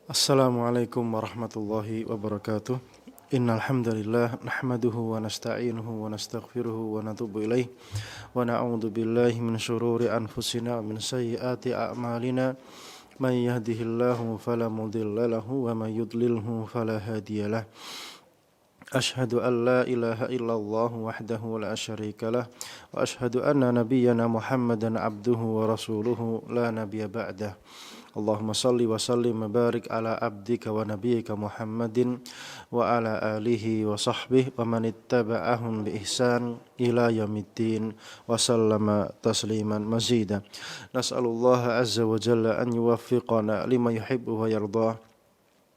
Assalamualaikum warahmatullahi wabarakatuh. Innal hamdalillah nahmaduhu wa nasta'inuhu wa nastaghfiruhu wa natubu ilaih wa na'udzu billahi min syururi anfusina wa min sayyiati a'malina may yahdihillahu fala mudilla lahu wa may yudlilhu fala hadiyalah. Ashhadu an la ilaha illallah wahdahu la syarika lah wa ashhadu anna nabiyyana Muhammadan abduhu wa rasuluhu la nabiyya ba'dah. Allahumma salli wa sallim wa barik ala abdika wa nabiyyika Muhammadin wa ala alihi wa sahbihi wa man ittaba'ahum bi ihsan ila yaumiddin wa sallama tasliman mazida. Nas'alullaha azza wa jalla an yuwaffiqana lima yuhibbu wa yardah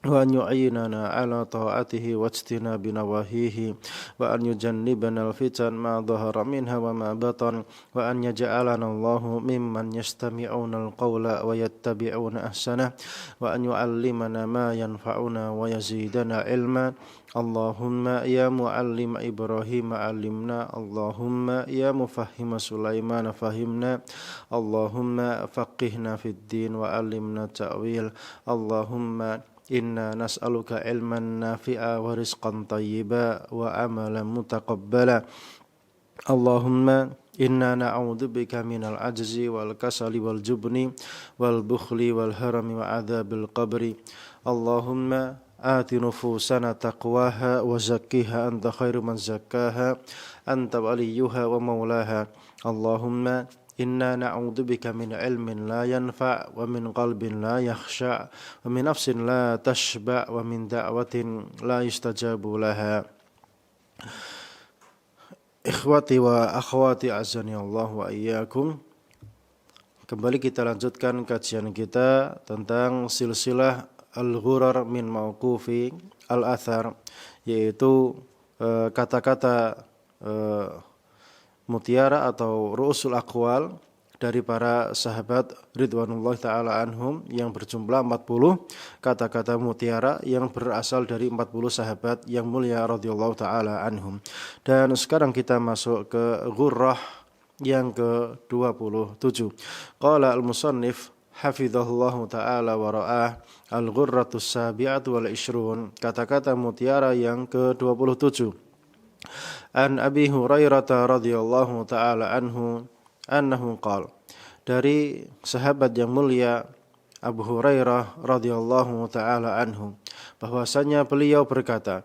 wa an yu'inana ala ta'atihi wa ijtinabi nawahihi wa an yujannibana al-fitan ma dhahara minha wa ma batan wa an yaj'alana Allahu mimman yastami'una al-qawla wa yattabi'una ahsana wa an yu'allimana ma yanfa'una wa yazidana ilma. Allahumma ya muallim Ibrahim allimna, Allahumma ya mufahhim Sulaiman fahimna, Allahumma faqihna fid din wa allimna ta'wil. Allahumma inna nas'aluka ilman nafi'a wa rizqan tayyiba wa amalan mutaqabbala. Allahumma inna na'udzubika minal ajzi wal kasali wal jubni wal bukhli wal harami wa adzabil qabri. Allahumma ati nufusana taqwaha wa zakkiha anta khairu man zakkaha anta waliyuha wa maulaha. Allahumma inna na'udzubika min ilmin la yanfa' wa min qalbin la yakhsha' wa min nafsin la tashba' wa min da'watin la yustajabu laha. Ikhwati wa akhwati azani Allah wa iyyakum. Kembali kita lanjutkan kajian kita tentang silsilah al-ghurar min mauqufi al-athar, yaitu kata-kata mutiara atau ru'usul aqwal dari para sahabat ridwanullah ta'ala anhum yang berjumlah 40 kata-kata mutiara yang berasal dari 40 sahabat yang mulia radhiyallahu ta'ala anhum. Dan sekarang kita masuk ke ghurrah yang ke-27. Qala al-musannif hafizahullahu ta'ala wa ra'ah al-ghurratus sabi'atu wal ishrun, kata-kata mutiara yang ke-27. An Abi Hurairah radhiyallahu ta'ala anhu annahu qala, dari sahabat yang mulia Abu Hurairah radhiyallahu ta'ala anhu bahwasanya beliau berkata,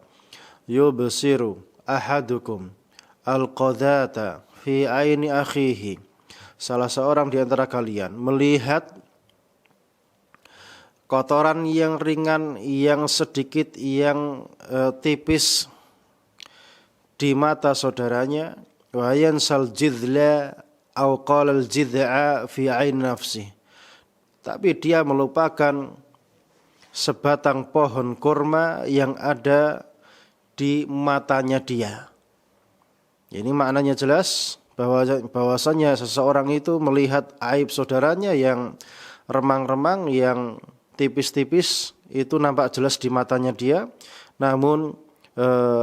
yubsiru ahadukum al-qadata fi aini akhihi, salah seorang di antara kalian melihat kotoran yang ringan, yang sedikit, yang tipis di mata saudaranya, wa yansal jidla au qala al jid'a fi ain nafsi, tapi dia melupakan sebatang pohon kurma yang ada di matanya dia. Ini maknanya jelas bahwasanya seseorang itu melihat aib saudaranya yang remang-remang, yang tipis-tipis, itu nampak jelas di matanya dia, namun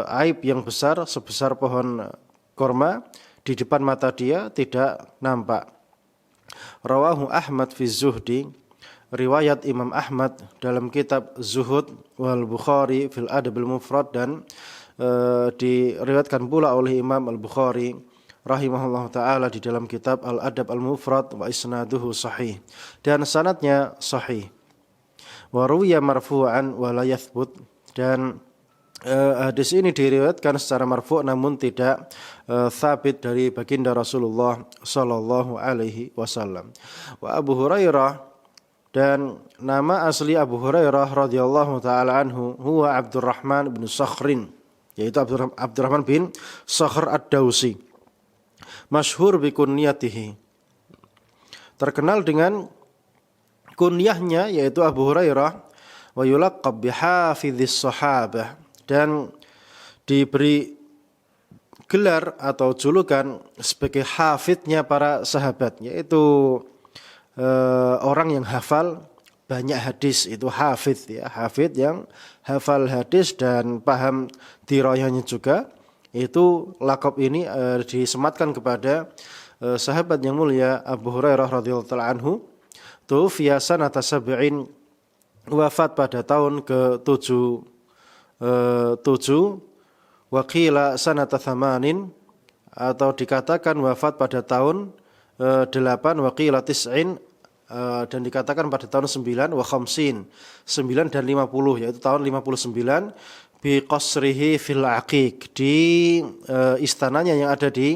aib yang besar sebesar pohon korma di depan mata dia tidak nampak. Rawahu Ahmad fi Zuhdi, riwayat Imam Ahmad dalam kitab Zuhud, wal Bukhari fil Adab al-Mufrad, dan diriwayatkan pula oleh Imam Al-Bukhari rahimahullah ta'ala di dalam kitab Al-Adab al-Mufrad, wa isnaduhu sahih, dan sanadnya sahih. Wa ruwiya marfu'an wa la yathbut, dan hadis ini diriwayatkan secara marfu' namun tidak thabit dari baginda Rasulullah sallallahu alaihi wasallam. Wa Abu Hurairah, dan nama asli Abu Hurairah radhiyallahu taala anhu huwa Abdurrahman bin Sakhrin, yaitu Abdurrahman bin Sakhr ad-Dausi, masyhur bi kunyatihi, terkenal dengan kunyahnya yaitu Abu Hurairah, wa yulaqab bi hafidhis sahabah, dan diberi gelar atau julukan sebagai hafidnya para sahabat, yaitu orang yang hafal banyak hadis, itu hafid ya, hafid yang hafal hadis dan paham dirayahnya juga. Itu lakop ini disematkan kepada sahabat yang mulia Abu Hurairah radhiyallahu anhu. Tufiya sanata sab'in wafat pada tahun ke-7 wa qila sanata thamanin, atau dikatakan wafat pada tahun 8 wa qila tis'in, dan dikatakan pada tahun 9 wa khamsin, 9 dan 50, yaitu tahun 59, bi qasrihi fil Aqiq, di istananya yang ada di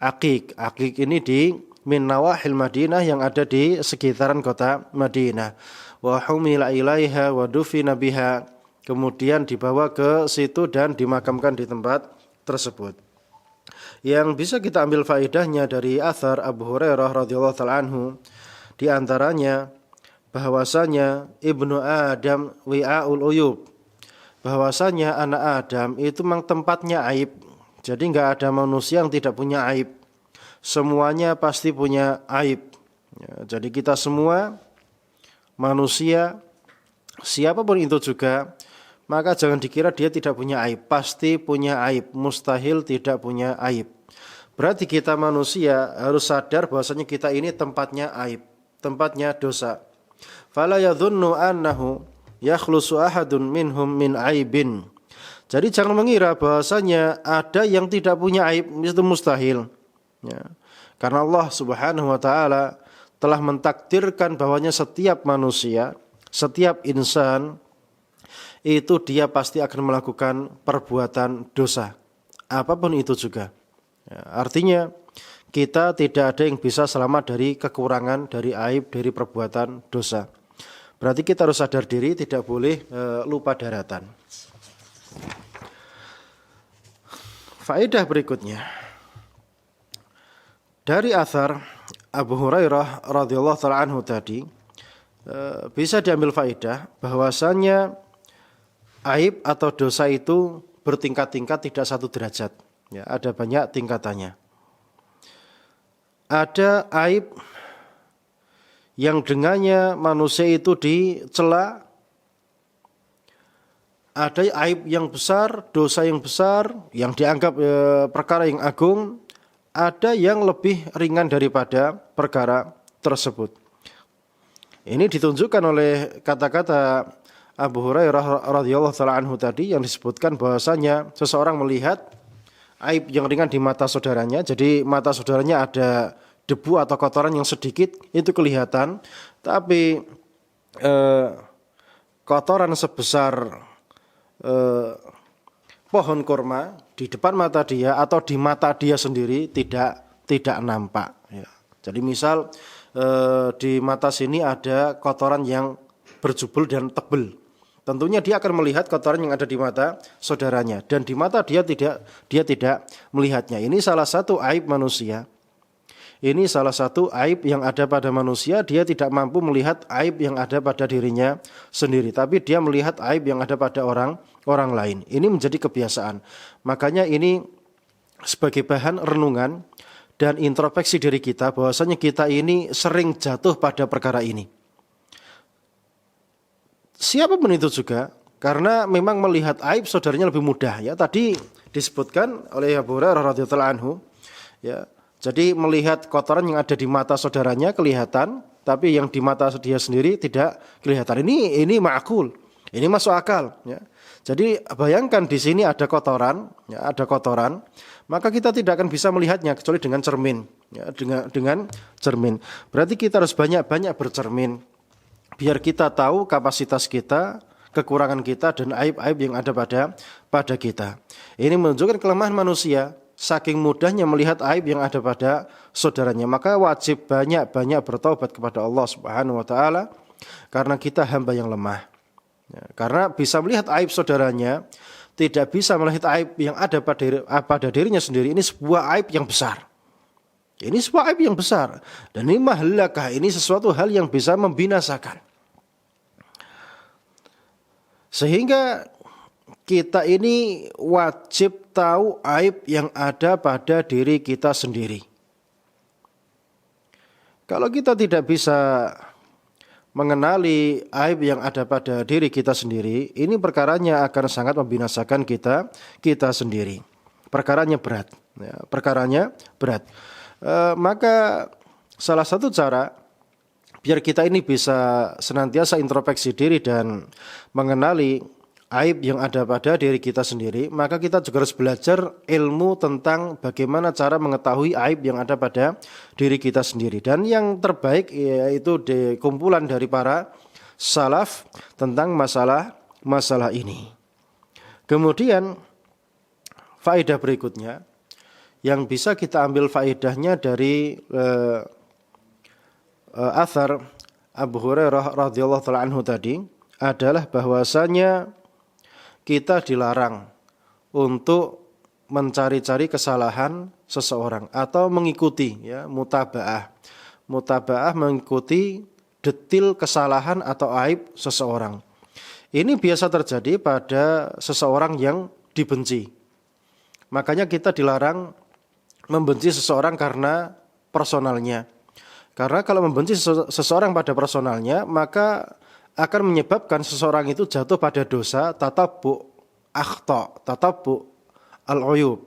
Aqiq. Aqiq ini di min nawahil Madinah, yang ada di sekitaran kota Madinah. Wa humila ilaiha wa dufina biha, kemudian dibawa ke situ dan dimakamkan di tempat tersebut. Yang bisa kita ambil faedahnya dari athar Abu Hurairah radhiyallahu taala anhu, di antaranya bahwasanya Ibnu Adam wi'aul uyub, bahwasanya anak Adam itu memang tempatnya aib. Jadi enggak ada manusia yang tidak punya aib. Semuanya pasti punya aib. Ya, jadi kita semua manusia, siapapun itu juga, maka jangan dikira dia tidak punya aib. Pasti punya aib, mustahil tidak punya aib. Berarti kita manusia harus sadar bahwasanya kita ini tempatnya aib, tempatnya dosa. Fala yadhunnu annahu yakhlusu ahadun minhum min aibin. Jadi jangan mengira bahwasanya ada yang tidak punya aib, itu mustahil. Ya. Karena Allah Subhanahu wa taala telah mentakdirkan bahwanya setiap manusia, setiap insan itu dia pasti akan melakukan perbuatan dosa, apapun itu juga. Ya, artinya kita tidak ada yang bisa selamat dari kekurangan, dari aib, dari perbuatan dosa. Berarti kita harus sadar diri, tidak boleh lupa daratan. Faedah berikutnya dari athar Abu Hurairah radhiyallahu taala anhu tadi, bisa diambil faedah bahwasanya aib atau dosa itu bertingkat-tingkat, tidak satu derajat. Ya, ada banyak tingkatannya. Ada aib yang dengannya manusia itu dicela, ada aib yang besar, dosa yang besar, yang dianggap perkara yang agung, ada yang lebih ringan daripada perkara tersebut. Ini ditunjukkan oleh kata-kata Abu Hurairah radhiyallahu taala anhu tadi, yang disebutkan bahwasanya seseorang melihat aib yang ringan di mata saudaranya, jadi mata saudaranya ada debu atau kotoran yang sedikit, itu kelihatan, tapi kotoran sebesar pohon kurma di depan mata dia atau di mata dia sendiri tidak nampak. Ya. Jadi misal di mata sini ada kotoran yang berjubel dan tebal, tentunya dia akan melihat kotoran yang ada di mata saudaranya, dan di mata dia tidak melihatnya. Ini salah satu aib manusia. Ini salah satu aib yang ada pada manusia, dia tidak mampu melihat aib yang ada pada dirinya sendiri, tapi dia melihat aib yang ada pada orang lain. Ini menjadi kebiasaan. Makanya ini sebagai bahan renungan dan introspeksi diri kita, bahwasanya kita ini sering jatuh pada perkara ini. Siapapun itu juga, karena memang melihat aib saudaranya lebih mudah. Ya, tadi disebutkan oleh Abu Hurairah radhiyallahu anhu, ya. Jadi melihat kotoran yang ada di mata saudaranya kelihatan, tapi yang di mata dia sendiri tidak kelihatan. Ini ma'qul, ini masuk akal. Ya. Jadi bayangkan di sini ada kotoran, ya, ada kotoran, maka kita tidak akan bisa melihatnya kecuali dengan cermin. Ya, dengan cermin. Berarti kita harus banyak-banyak bercermin, biar kita tahu kapasitas kita, kekurangan kita, dan aib-aib yang ada pada kita. Ini menunjukkan kelemahan manusia. Saking mudahnya melihat aib yang ada pada saudaranya, maka wajib banyak-banyak bertaubat kepada Allah Subhanahu wa taala, karena kita hamba yang lemah. Ya, karena bisa melihat aib saudaranya, tidak bisa melihat aib yang ada pada dirinya sendiri, ini sebuah aib yang besar. Ini sebuah aib yang besar, dan ini mahlakah, ini sesuatu hal yang bisa membinasakan. Sehingga kita ini wajib tahu aib yang ada pada diri kita sendiri. Kalau kita tidak bisa mengenali aib yang ada pada diri kita sendiri, ini perkaranya akan sangat membinasakan kita sendiri. Perkaranya berat. Ya, perkaranya berat. Maka salah satu cara biar kita ini bisa senantiasa introspeksi diri dan mengenali aib yang ada pada diri kita sendiri, maka kita juga harus belajar ilmu tentang bagaimana cara mengetahui aib yang ada pada diri kita sendiri. Dan yang terbaik yaitu kumpulan dari para salaf tentang masalah ini. Kemudian faedah berikutnya yang bisa kita ambil faedahnya dari athar Abu Hurairah radhiyallahu taala anhu tadi adalah bahwasanya kita dilarang untuk mencari-cari kesalahan seseorang atau mengikuti ya mutabaah. Mutabaah mengikuti detil kesalahan atau aib seseorang. Ini biasa terjadi pada seseorang yang dibenci. Makanya kita dilarang membenci seseorang karena personalnya. Karena kalau membenci seseorang pada personalnya, maka akan menyebabkan seseorang itu jatuh pada dosa tatabbu akhta, tatabbu al-uyub.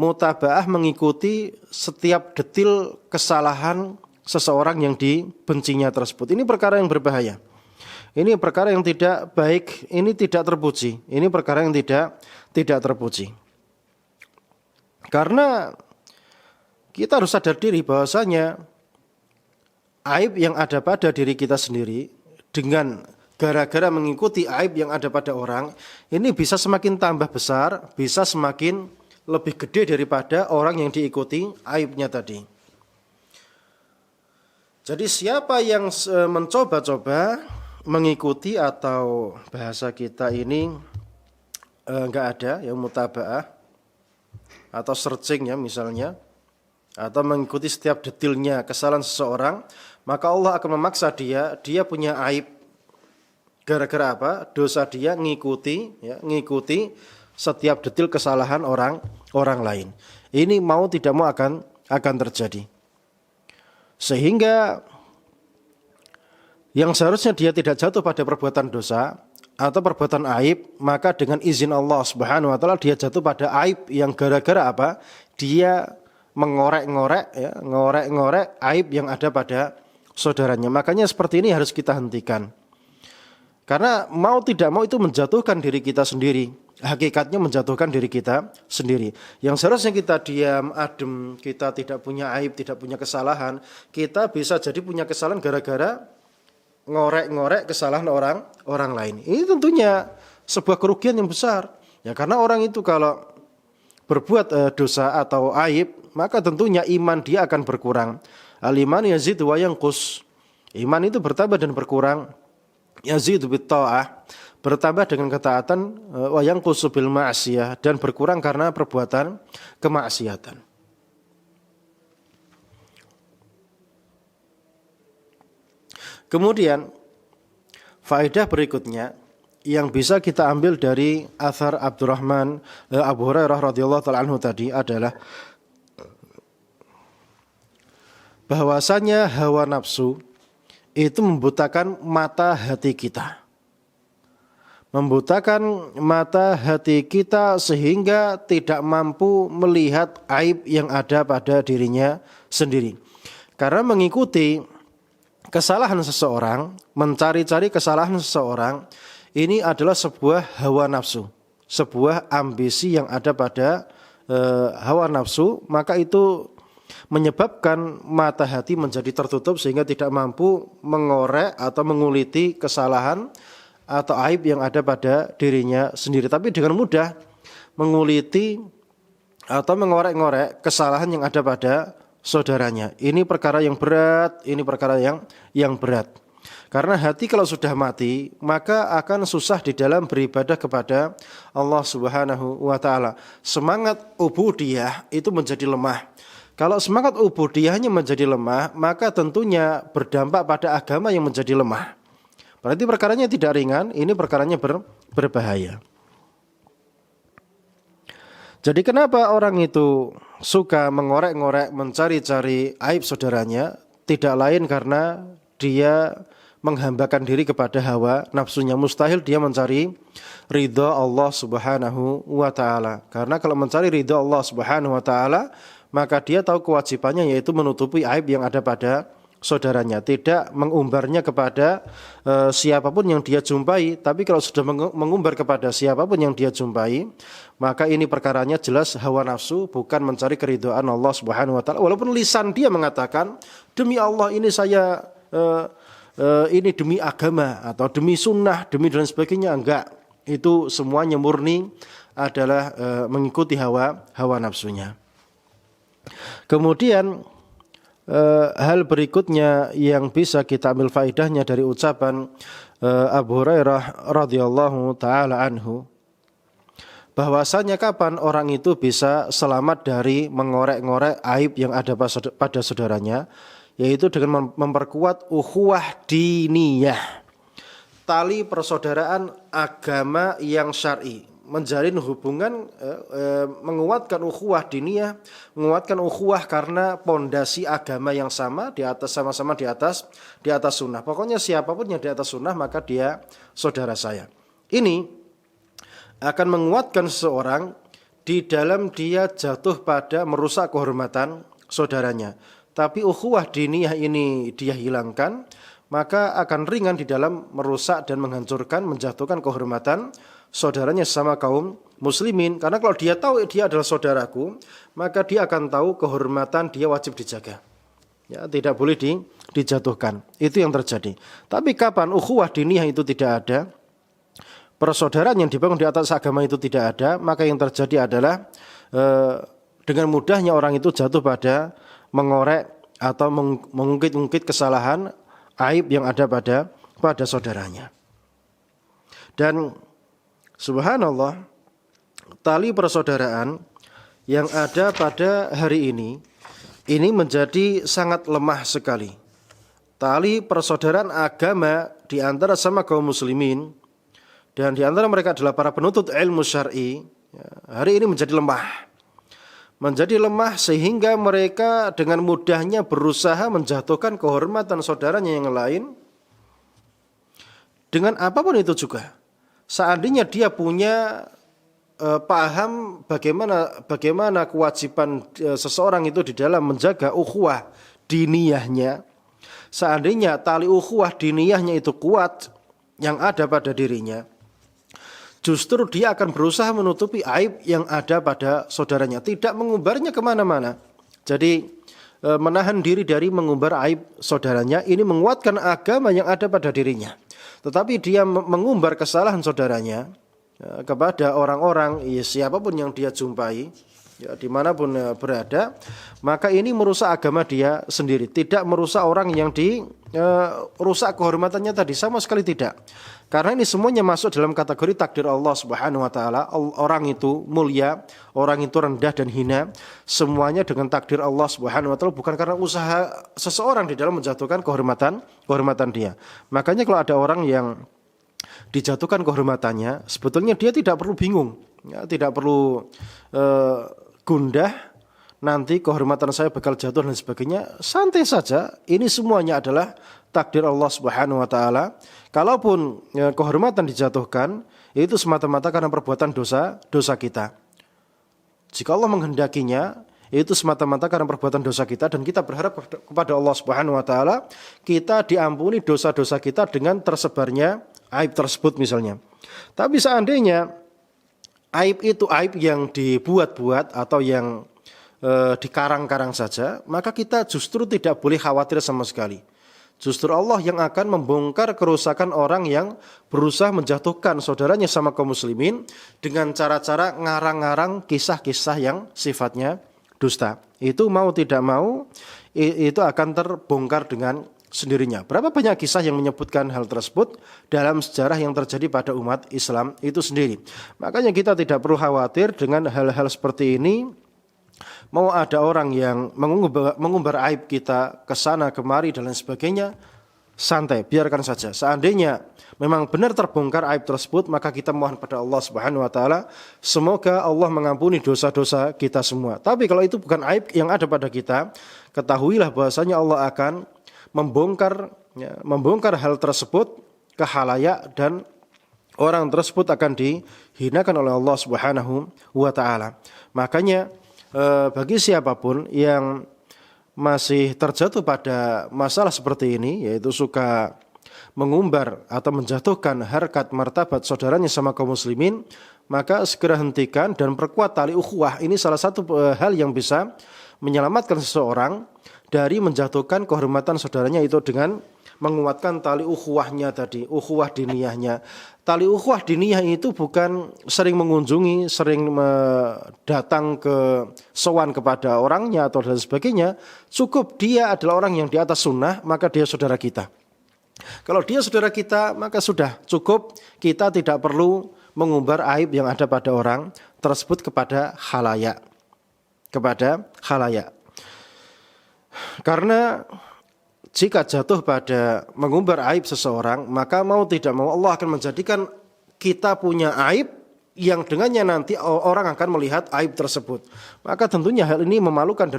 Mutabaah mengikuti setiap detil kesalahan seseorang yang dibencinya tersebut. Ini perkara yang berbahaya. Ini perkara yang tidak baik, ini tidak terpuji. Ini perkara yang tidak terpuji. Karena kita harus sadar diri bahwasanya aib yang ada pada diri kita sendiri dengan gara-gara mengikuti aib yang ada pada orang, ini bisa semakin tambah besar, bisa semakin lebih gede daripada orang yang diikuti aibnya tadi. Jadi siapa yang mencoba-coba mengikuti atau bahasa kita ini enggak ada yang mutabaah atau searching ya misalnya, atau mengikuti setiap detilnya kesalahan seseorang, maka Allah akan memaksa dia punya aib. Gara-gara apa? Dosa dia ngikuti setiap detil kesalahan orang lain. Ini mau tidak mau akan terjadi. Sehingga yang seharusnya dia tidak jatuh pada perbuatan dosa atau perbuatan aib, maka dengan izin Allah Subhanahu wa taala dia jatuh pada aib yang gara-gara apa? Dia mengorek-ngorek aib yang ada pada saudaranya. Makanya seperti ini harus kita hentikan. Karena mau tidak mau itu menjatuhkan diri kita sendiri. Hakikatnya menjatuhkan diri kita sendiri. Yang seharusnya kita diam, adem, kita tidak punya aib, tidak punya kesalahan, kita bisa jadi punya kesalahan gara-gara ngorek-ngorek kesalahan orang lain. Ini tentunya sebuah kerugian yang besar. Ya karena orang itu kalau berbuat dosa atau aib, maka tentunya iman dia akan berkurang. Al-iman yazid wa yanqus. Iman itu bertambah dan berkurang. Yazid bit ta'ah, bertambah dengan ketaatan, wa yanqus bil ma'siyah, dan berkurang karena perbuatan kemaksiatan. Kemudian faedah berikutnya yang bisa kita ambil dari athar Abdurrahman Abu Hurairah radhiyallahu taala anhu tadi adalah bahwasanya hawa nafsu itu membutakan mata hati kita. Membutakan mata hati kita sehingga tidak mampu melihat aib yang ada pada dirinya sendiri. Karena mengikuti kesalahan seseorang, mencari-cari kesalahan seseorang, ini adalah sebuah hawa nafsu, sebuah ambisi yang ada pada hawa nafsu, maka itu menyebabkan mata hati menjadi tertutup sehingga tidak mampu mengorek atau menguliti kesalahan atau aib yang ada pada dirinya sendiri. Tapi dengan mudah menguliti atau mengorek-ngorek kesalahan yang ada pada saudaranya. Ini perkara yang berat, ini perkara yang berat. Karena hati kalau sudah mati, maka akan susah di dalam beribadah kepada Allah Subhanahu wa taala. Semangat ubudiyah itu menjadi lemah. Kalau semangat ubudiyahnya menjadi lemah, maka tentunya berdampak pada agama yang menjadi lemah. Berarti perkaranya tidak ringan, ini perkaranya berbahaya. Jadi kenapa orang itu suka mengorek-ngorek, mencari-cari aib saudaranya? Tidak lain karena dia menghambakan diri kepada hawa nafsunya. Mustahil dia mencari ridha Allah Subhanahu wa taala. Karena kalau mencari ridha Allah Subhanahu wa taala, maka dia tahu kewajibannya yaitu menutupi aib yang ada pada saudaranya, tidak mengumbarnya kepada siapapun yang dia jumpai. Tapi kalau sudah mengumbar kepada siapapun yang dia jumpai, maka ini perkaranya jelas hawa nafsu, bukan mencari keridhaan Allah Subhanahu wa taala. Walaupun lisan dia mengatakan, demi Allah ini saya ini demi agama atau demi sunnah, demi dan sebagainya, enggak. Itu semuanya murni adalah mengikuti hawa nafsunya. Kemudian hal berikutnya yang bisa kita ambil faedahnya dari ucapan Abu Hurairah radhiyallahu taala anhu, bahwasanya kapan orang itu bisa selamat dari mengorek-ngorek aib yang ada pada saudaranya, yaitu dengan memperkuat ukhuwah diniyah, tali persaudaraan agama yang syar'i. Menjalin hubungan, menguatkan ukhuwah diniyah, menguatkan ukhuwah karena pondasi agama yang sama, di atas, sama-sama di atas sunnah. Pokoknya siapapun yang di atas sunnah maka dia saudara saya. Ini akan menguatkan seseorang di dalam dia jatuh pada merusak kehormatan saudaranya. Tapi ukhuwah diniyah ini dia hilangkan, maka akan ringan di dalam merusak dan menghancurkan, menjatuhkan kehormatan saudaranya sama kaum muslimin. Karena kalau dia tahu dia adalah saudaraku, maka dia akan tahu kehormatan dia wajib dijaga, ya, tidak boleh dijatuhkan. Itu yang terjadi. Tapi kapan ukhuwah diniyah itu tidak ada, persaudaraan yang dibangun di atas agama itu tidak ada, maka yang terjadi adalah dengan mudahnya orang itu jatuh pada mengorek atau mengungkit-ungkit kesalahan, aib yang ada pada saudaranya. Dan subhanallah, tali persaudaraan yang ada pada hari ini menjadi sangat lemah sekali. Tali persaudaraan agama di antara sama kaum muslimin, dan di antara mereka adalah para penuntut ilmu syar'i, hari ini menjadi lemah. Menjadi lemah sehingga mereka dengan mudahnya berusaha menjatuhkan kehormatan saudaranya yang lain dengan apapun itu juga. Seandainya dia punya paham bagaimana kewajiban seseorang itu di dalam menjaga ukhuwah diniyahnya, seandainya tali ukhuwah diniyahnya itu kuat yang ada pada dirinya, justru dia akan berusaha menutupi aib yang ada pada saudaranya, tidak mengumbarnya kemana-mana. Jadi menahan diri dari mengumbar aib saudaranya, ini menguatkan agama yang ada pada dirinya. Tetapi dia mengumbar kesalahan saudaranya kepada orang-orang, ya, siapapun yang dia jumpai, ya, dimanapun berada, maka ini merusak agama dia sendiri. Tidak merusak orang yang rusak kehormatannya tadi, sama sekali tidak. Karena ini semuanya masuk dalam kategori takdir Allah Subhanahu wa taala. Orang itu mulia, orang itu rendah dan hina, semuanya dengan takdir Allah Subhanahu wa taala, bukan karena usaha seseorang di dalam menjatuhkan kehormatan dia. Makanya kalau ada orang yang dijatuhkan kehormatannya, sebetulnya dia tidak perlu bingung, ya, tidak perlu gundah, nanti kehormatan saya bakal jatuh dan sebagainya. Santai saja, ini semuanya adalah takdir Allah Subhanahu wa taala. Kalaupun kehormatan dijatuhkan, itu semata-mata karena perbuatan dosa kita. Jika Allah menghendakinya, itu semata-mata karena perbuatan dosa kita, dan kita berharap kepada Allah Subhanahu wa taala kita diampuni dosa-dosa kita dengan tersebarnya aib tersebut misalnya. Tapi seandainya aib itu aib yang dibuat-buat atau yang dikarang-karang saja, maka kita justru tidak boleh khawatir sama sekali. Justru Allah yang akan membongkar kerusakan orang yang berusaha menjatuhkan saudaranya sama kaum muslimin dengan cara-cara ngarang-ngarang kisah-kisah yang sifatnya dusta. Itu mau tidak mau itu akan terbongkar dengan sendirinya. Berapa banyak kisah yang menyebutkan hal tersebut dalam sejarah yang terjadi pada umat Islam itu sendiri. Makanya kita tidak perlu khawatir dengan hal-hal seperti ini. Mau ada orang yang mengumbar aib kita ke sana kemari dan lain sebagainya, santai, biarkan saja. Seandainya memang benar terbongkar aib tersebut, maka kita mohon pada Allah Subhanahu wa taala, semoga Allah mengampuni dosa-dosa kita semua. Tapi kalau itu bukan aib yang ada pada kita, ketahuilah bahwasanya Allah akan membongkar hal tersebut ke khalayak, dan orang tersebut akan dihinakan oleh Allah Subhanahu wa taala. Makanya bagi siapapun yang masih terjatuh pada masalah seperti ini, yaitu suka mengumbar atau menjatuhkan harkat martabat saudaranya sama kaum muslimin, maka segera hentikan dan perkuat tali ukhuwah. Ini salah satu hal yang bisa menyelamatkan seseorang dari menjatuhkan kehormatan saudaranya, itu dengan menguatkan tali ukhuwahnya tadi, ukhuwah diniyahnya. Tali ukhuwah diniyah itu bukan sering mengunjungi, sering datang ke sowan kepada orangnya atau dan sebagainya. Cukup dia adalah orang yang di atas sunnah, maka dia saudara kita. Kalau dia saudara kita, maka sudah cukup, kita tidak perlu mengumbar aib yang ada pada orang tersebut kepada khalayak. Karena jika jatuh pada mengumbar aib seseorang, maka mau tidak mau Allah akan menjadikan kita punya aib yang dengannya nanti orang akan melihat aib tersebut. Maka tentunya hal ini memalukan dan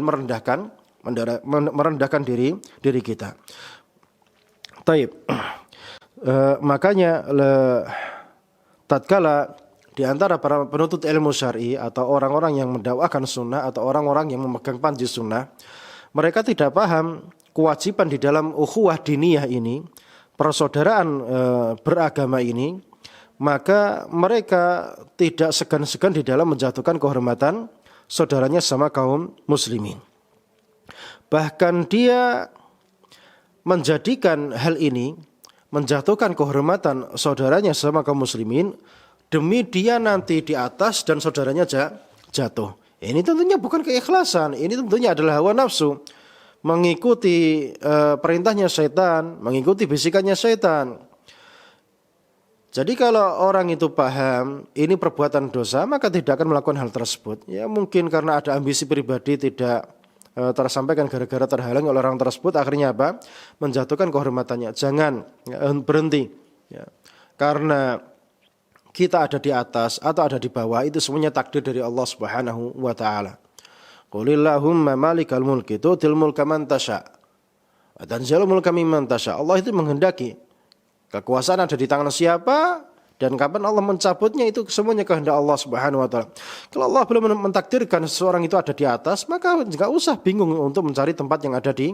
merendahkan diri kita. Taib. Makanya tatkala di antara para penuntut ilmu syar'i atau orang-orang yang mendakwakan sunnah atau orang-orang yang memegang panji sunnah, mereka tidak paham kewajiban di dalam ukhuwah diniyah ini, persaudaraan beragama ini, maka mereka tidak segan-segan di dalam menjatuhkan kehormatan saudaranya sama kaum muslimin. Bahkan dia menjadikan hal ini, menjatuhkan kehormatan saudaranya sama kaum muslimin, demi dia nanti di atas dan saudaranya jatuh. Ini tentunya bukan keikhlasan, ini tentunya adalah hawa nafsu, mengikuti perintahnya syaitan, mengikuti bisikannya syaitan. Jadi kalau orang itu paham ini perbuatan dosa, maka tidak akan melakukan hal tersebut. Ya mungkin karena ada ambisi pribadi tidak tersampaikan gara-gara terhalang oleh orang tersebut, akhirnya apa? Menjatuhkan kehormatannya. Jangan berhenti. Ya. Karena kita ada di atas atau ada di bawah, itu semuanya takdir dari Allah Subhanahu wa taala. Qulillahumma malikal mulki tu'til mulka man tasha wa tanzilul mulka mimman tasha. Allah itu menghendaki kekuasaan ada di tangan siapa dan kapan Allah mencabutnya, itu semuanya kehendak Allah Subhanahu wa taala. Kalau Allah belum mentakdirkan seseorang itu ada di atas, maka enggak usah bingung untuk mencari tempat yang ada di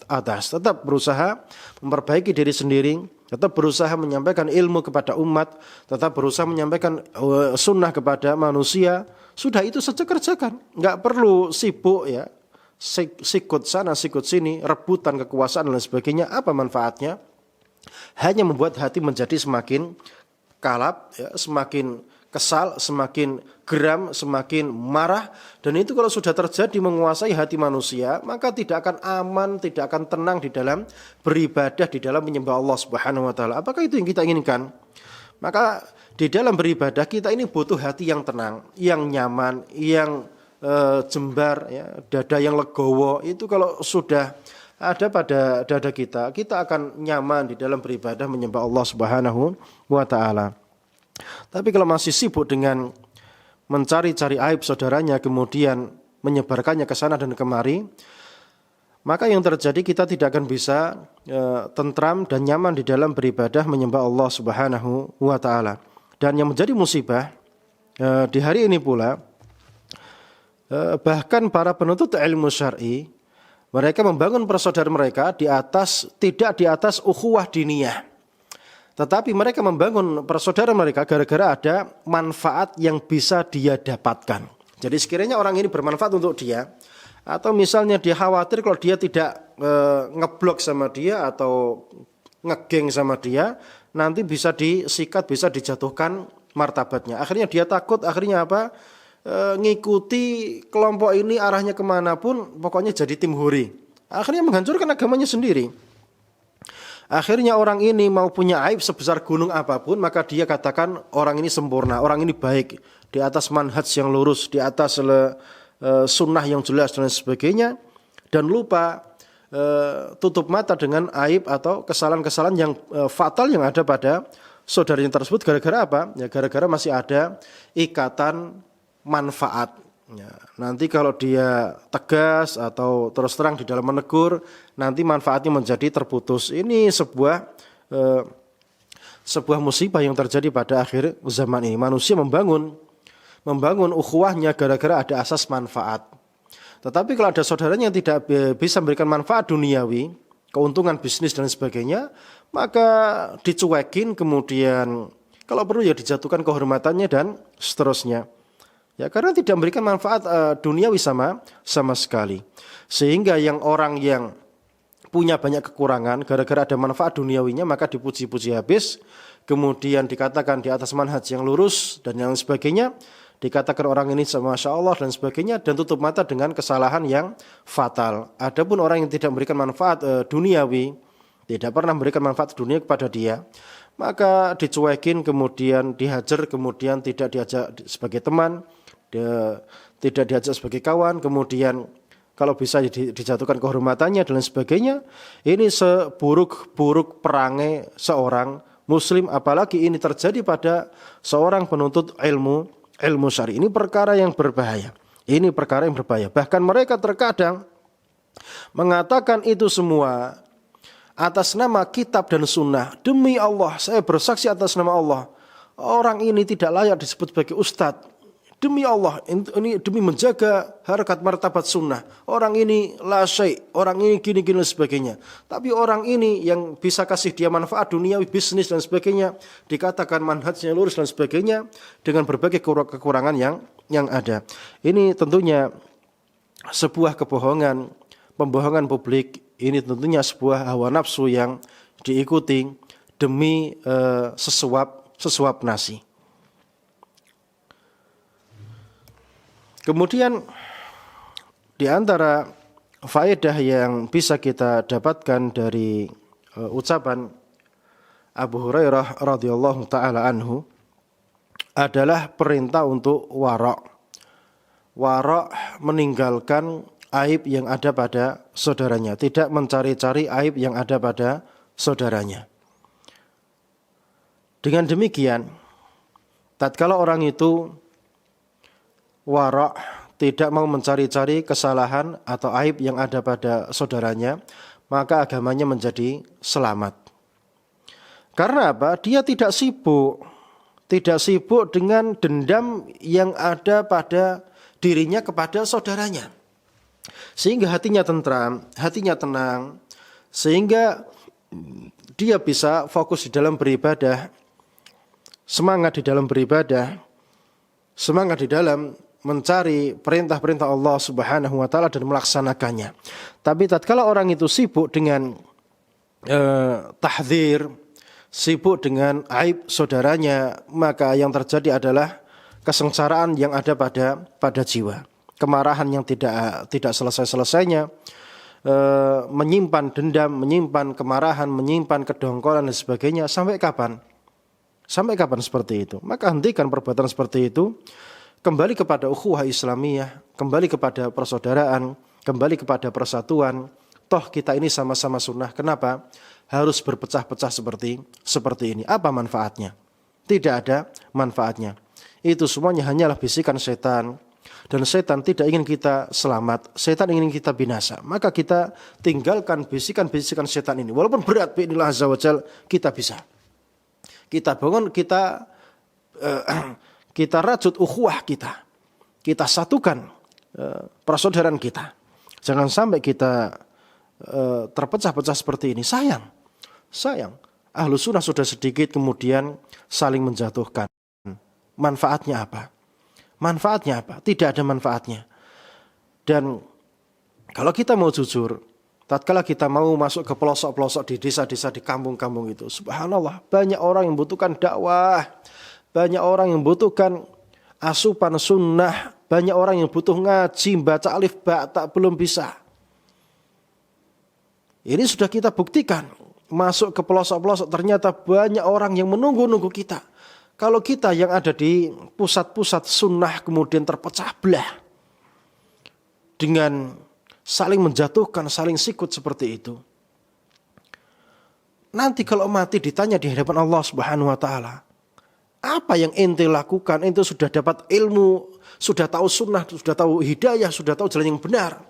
atas. Tetap berusaha memperbaiki diri sendiri, tetap berusaha menyampaikan ilmu kepada umat, tetap berusaha menyampaikan sunnah kepada manusia. Sudah itu saja kerjakan, nggak perlu sibuk ya, sikut sana sikut sini, rebutan kekuasaan dan sebagainya. Apa manfaatnya? Hanya membuat hati menjadi semakin kalap, ya, semakin kesal, semakin geram, semakin marah. Dan itu kalau sudah terjadi menguasai hati manusia, maka tidak akan aman, tidak akan tenang di dalam beribadah, di dalam menyembah Allah Subhanahu wa taala. Apakah itu yang kita inginkan? Maka di dalam beribadah kita ini butuh hati yang tenang, yang nyaman, yang jembar, ya, dada yang legowo. Itu kalau sudah ada pada dada kita, kita akan nyaman di dalam beribadah menyembah Allah Subhanahu wa taala. Tapi kalau masih sibuk dengan mencari-cari aib saudaranya, kemudian menyebarkannya ke sana dan kemari, maka yang terjadi kita tidak akan bisa tentram dan nyaman di dalam beribadah menyembah Allah Subhanahu wa taala. Dan yang menjadi musibah di hari ini pula, bahkan para penuntut ilmu syar'i, mereka membangun persaudaraan mereka tidak di atas ukhuwah diniyah, tetapi mereka membangun persaudaraan mereka gara-gara ada manfaat yang bisa dia dapatkan. Jadi sekiranya orang ini bermanfaat untuk dia, atau misalnya dia khawatir kalau dia tidak ngeblok sama dia atau ngegeng sama dia, nanti bisa disikat, bisa dijatuhkan martabatnya. Akhirnya dia takut, akhirnya apa? Ngikuti kelompok ini arahnya kemanapun, pokoknya jadi tim huri. Akhirnya menghancurkan agamanya sendiri. Akhirnya orang ini mau punya aib sebesar gunung apapun, maka dia katakan orang ini sempurna, orang ini baik, di atas manhaj yang lurus, di atas sunnah yang jelas dan sebagainya, dan lupa tutup mata dengan aib atau kesalahan-kesalahan yang fatal yang ada pada saudaranya tersebut. Gara-gara apa? Ya gara-gara masih ada ikatan manfaat. Ya, nanti kalau dia tegas atau terus terang di dalam menegur, nanti manfaatnya menjadi terputus. Ini sebuah musibah yang terjadi pada akhir zaman ini. Manusia membangun ukhuwahnya gara-gara ada asas manfaat. Tetapi kalau ada saudaranya yang tidak bisa memberikan manfaat duniawi, keuntungan bisnis dan sebagainya, maka dicuekin, kemudian kalau perlu ya dijatuhkan kehormatannya dan seterusnya. Ya, karena tidak memberikan manfaat duniawi sama sekali. Sehingga orang yang punya banyak kekurangan gara-gara ada manfaat duniawinya maka dipuji-puji habis, kemudian dikatakan di atas manhaj yang lurus dan yang sebagainya, dikatakan orang ini Masya Allah dan sebagainya, dan tutup mata dengan kesalahan yang fatal. Adapun orang yang tidak memberikan manfaat duniawi, tidak pernah memberikan manfaat dunia kepada dia, maka dicuekin, kemudian dihajar, kemudian tidak diajak sebagai teman, tidak diajak sebagai kawan, kemudian kalau bisa dijatuhkan kehormatannya dan sebagainya. Ini seburuk-buruk perangai seorang muslim, apalagi ini terjadi pada seorang penuntut ilmu syar'i. Ini perkara yang berbahaya. Ini perkara yang berbahaya. Bahkan mereka terkadang mengatakan itu semua atas nama kitab dan sunnah. Demi Allah, saya bersaksi atas nama Allah, orang ini tidak layak disebut sebagai ustadz. Demi Allah, ini demi menjaga harkat martabat sunnah. Orang ini la syai', orang ini gini-gini dan sebagainya. Tapi orang ini yang bisa kasih dia manfaat duniawi, bisnis dan sebagainya, dikatakan manhajnya lurus dan sebagainya, dengan berbagai kekurangan yang ada. Ini tentunya sebuah kebohongan, pembohongan publik. Ini tentunya sebuah hawa nafsu yang diikuti demi sesuap nasi. Kemudian di antara faedah yang bisa kita dapatkan dari ucapan Abu Hurairah radhiyallahu taala anhu adalah perintah untuk wara'. Wara' meninggalkan aib yang ada pada saudaranya, tidak mencari-cari aib yang ada pada saudaranya. Dengan demikian, tatkala orang itu wara', tidak mau mencari-cari kesalahan atau aib yang ada pada saudaranya, maka agamanya menjadi selamat. Karena apa? Dia tidak sibuk dengan dendam yang ada pada dirinya kepada saudaranya. Sehingga hatinya tentram, hatinya tenang, sehingga dia bisa fokus di dalam beribadah, semangat di dalam beribadah, semangat di dalam mencari perintah-perintah Allah Subhanahu wa taala dan melaksanakannya. Tapi tatkala orang itu sibuk dengan tahdzir, sibuk dengan aib saudaranya, maka yang terjadi adalah kesengsaraan yang ada pada jiwa. Kemarahan yang tidak selesai-selesainya, menyimpan dendam, menyimpan kemarahan, menyimpan kedongkolan dan sebagainya. Sampai kapan? Sampai kapan seperti itu? Maka hentikan perbuatan seperti itu. Kembali kepada ukhuwah Islamiyah, kembali kepada persaudaraan, kembali kepada persatuan. Toh kita ini sama-sama sunnah. Kenapa harus berpecah-pecah seperti ini? Apa manfaatnya? Tidak ada manfaatnya. Itu semuanya hanyalah bisikan setan. Dan setan tidak ingin kita selamat, setan ingin kita binasa. Maka kita tinggalkan bisikan-bisikan setan ini. Walaupun berat, bi'inillah azza wa jal, kita bisa. Kita bangun, kita rajut ukhuwah kita. Kita satukan persaudaraan kita. Jangan sampai kita terpecah-pecah seperti ini. Sayang. Ahlus sunnah sudah sedikit kemudian saling menjatuhkan. Manfaatnya apa? Manfaatnya apa? Tidak ada manfaatnya. Dan kalau kita mau jujur, tatkala kita mau masuk ke pelosok-pelosok di desa-desa, di kampung-kampung itu, subhanallah, banyak orang yang membutuhkan dakwah, banyak orang yang membutuhkan asupan sunnah, banyak orang yang butuh ngaji, baca alif ba tak belum bisa. Ini sudah kita buktikan. Masuk ke pelosok-pelosok ternyata banyak orang yang menunggu-nunggu kita. Kalau kita yang ada di pusat-pusat sunnah kemudian terpecah belah dengan saling menjatuhkan, saling sikut seperti itu, nanti kalau mati ditanya di hadapan Allah Subhanahu wa taala, apa yang ente lakukan? Ente sudah dapat ilmu, sudah tahu sunnah, sudah tahu hidayah, sudah tahu jalan yang benar.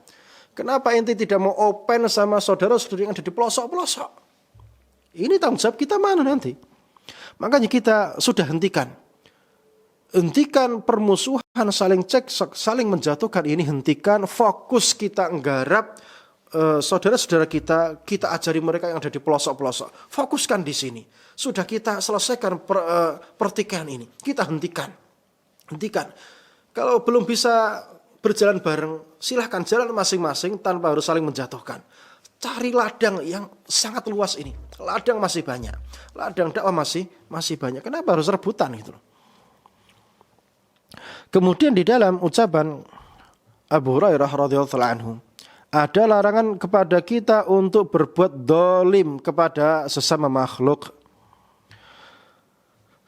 Kenapa ente tidak mau open sama saudara-saudara yang ada di pelosok-pelosok? Ini tanggung jawab kita mana nanti? Makanya kita sudah hentikan Hentikan permusuhan, saling cekcok, saling menjatuhkan ini hentikan. Fokus kita nggarap saudara-saudara kita, kita ajari mereka yang ada di pelosok-pelosok. Fokuskan di sini. Sudah kita selesaikan pertikaian ini. Kita hentikan. Hentikan. Kalau belum bisa berjalan bareng, silahkan jalan masing-masing tanpa harus saling menjatuhkan. Cari ladang yang sangat luas ini. Ladang masih banyak. Ladang dakwah masih banyak. Kenapa harus rebutan gitu loh? Kemudian di dalam ucapan Abu Hurairah radhiyallahu anhu ada larangan kepada kita untuk berbuat dolim kepada sesama makhluk.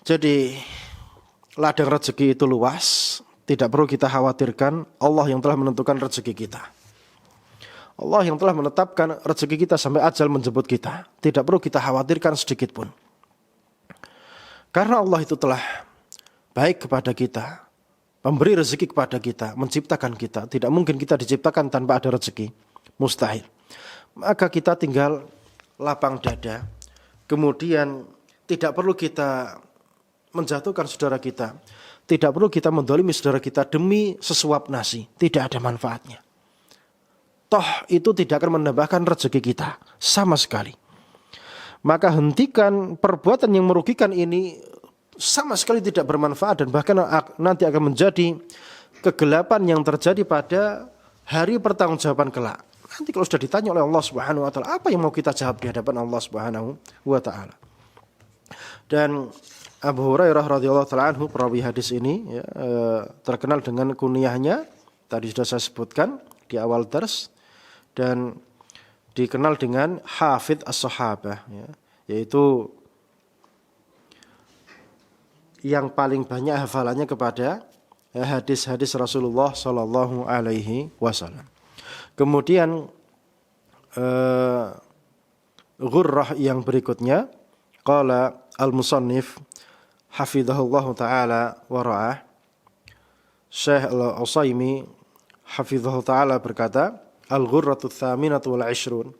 Jadi ladang rezeki itu luas, tidak perlu kita khawatirkan. Allah yang telah menentukan rezeki kita. Allah yang telah menetapkan rezeki kita sampai ajal menjemput kita. Tidak perlu kita khawatirkan sedikit pun. Karena Allah itu telah baik kepada kita, memberi rezeki kepada kita, menciptakan kita. Tidak mungkin kita diciptakan tanpa ada rezeki. Mustahil. Maka kita tinggal lapang dada. Kemudian tidak perlu kita menjatuhkan saudara kita. Tidak perlu kita mendolimi saudara kita demi sesuap nasi. Tidak ada manfaatnya. Toh itu tidak akan menambahkan rezeki kita. Sama sekali. Maka hentikan perbuatan yang merugikan ini sama sekali tidak bermanfaat dan bahkan nanti akan menjadi kegelapan yang terjadi pada hari pertanggungjawaban kelak. Nanti kalau sudah ditanya oleh Allah Subhanahu wa taala, apa yang mau kita jawab di hadapan Allah Subhanahu wa taala? Dan Abu Hurairah radhiyallahu taala anhu perawi hadis ini ya, terkenal dengan kunyahnya tadi sudah saya sebutkan di awal dars dan dikenal dengan Hafidz as-Sahabah ya, yaitu yang paling banyak hafalannya kepada hadis-hadis Rasulullah sallallahu alaihi wasallam. Kemudian ghurrah yang berikutnya qala al-musannif hafizahullah taala wa ra'ah, Syekh Al-Utsaimin hafizahullah taala berkata, al-ghurratu tsaminatu wal 'ishrun,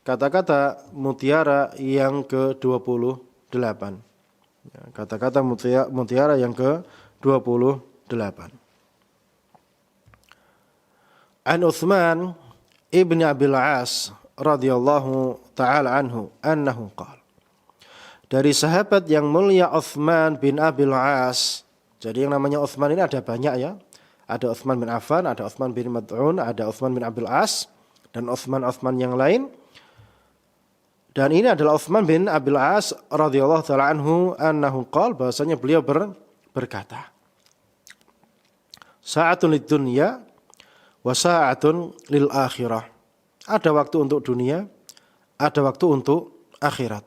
kata-kata mutiara yang ke-28. Kata-kata mutiara yang ke-28. An Utsman ibn Abil As radhiyallahu taala anhu annahu qala, dari sahabat yang mulia Utsman bin Abil As. Jadi yang namanya Utsman ini ada banyak ya. Ada Utsman bin Affan, ada Utsman bin Mad'un, ada Utsman bin Abil As dan Utsman yang lain. Dan ini adalah Utsman bin Abil As radhiyallahu taala anhu annahu qala, bahwasanya beliau berkata, sa'atun lid dunya wa sa'atun lil akhirah. Ada waktu untuk dunia, ada waktu untuk akhirat.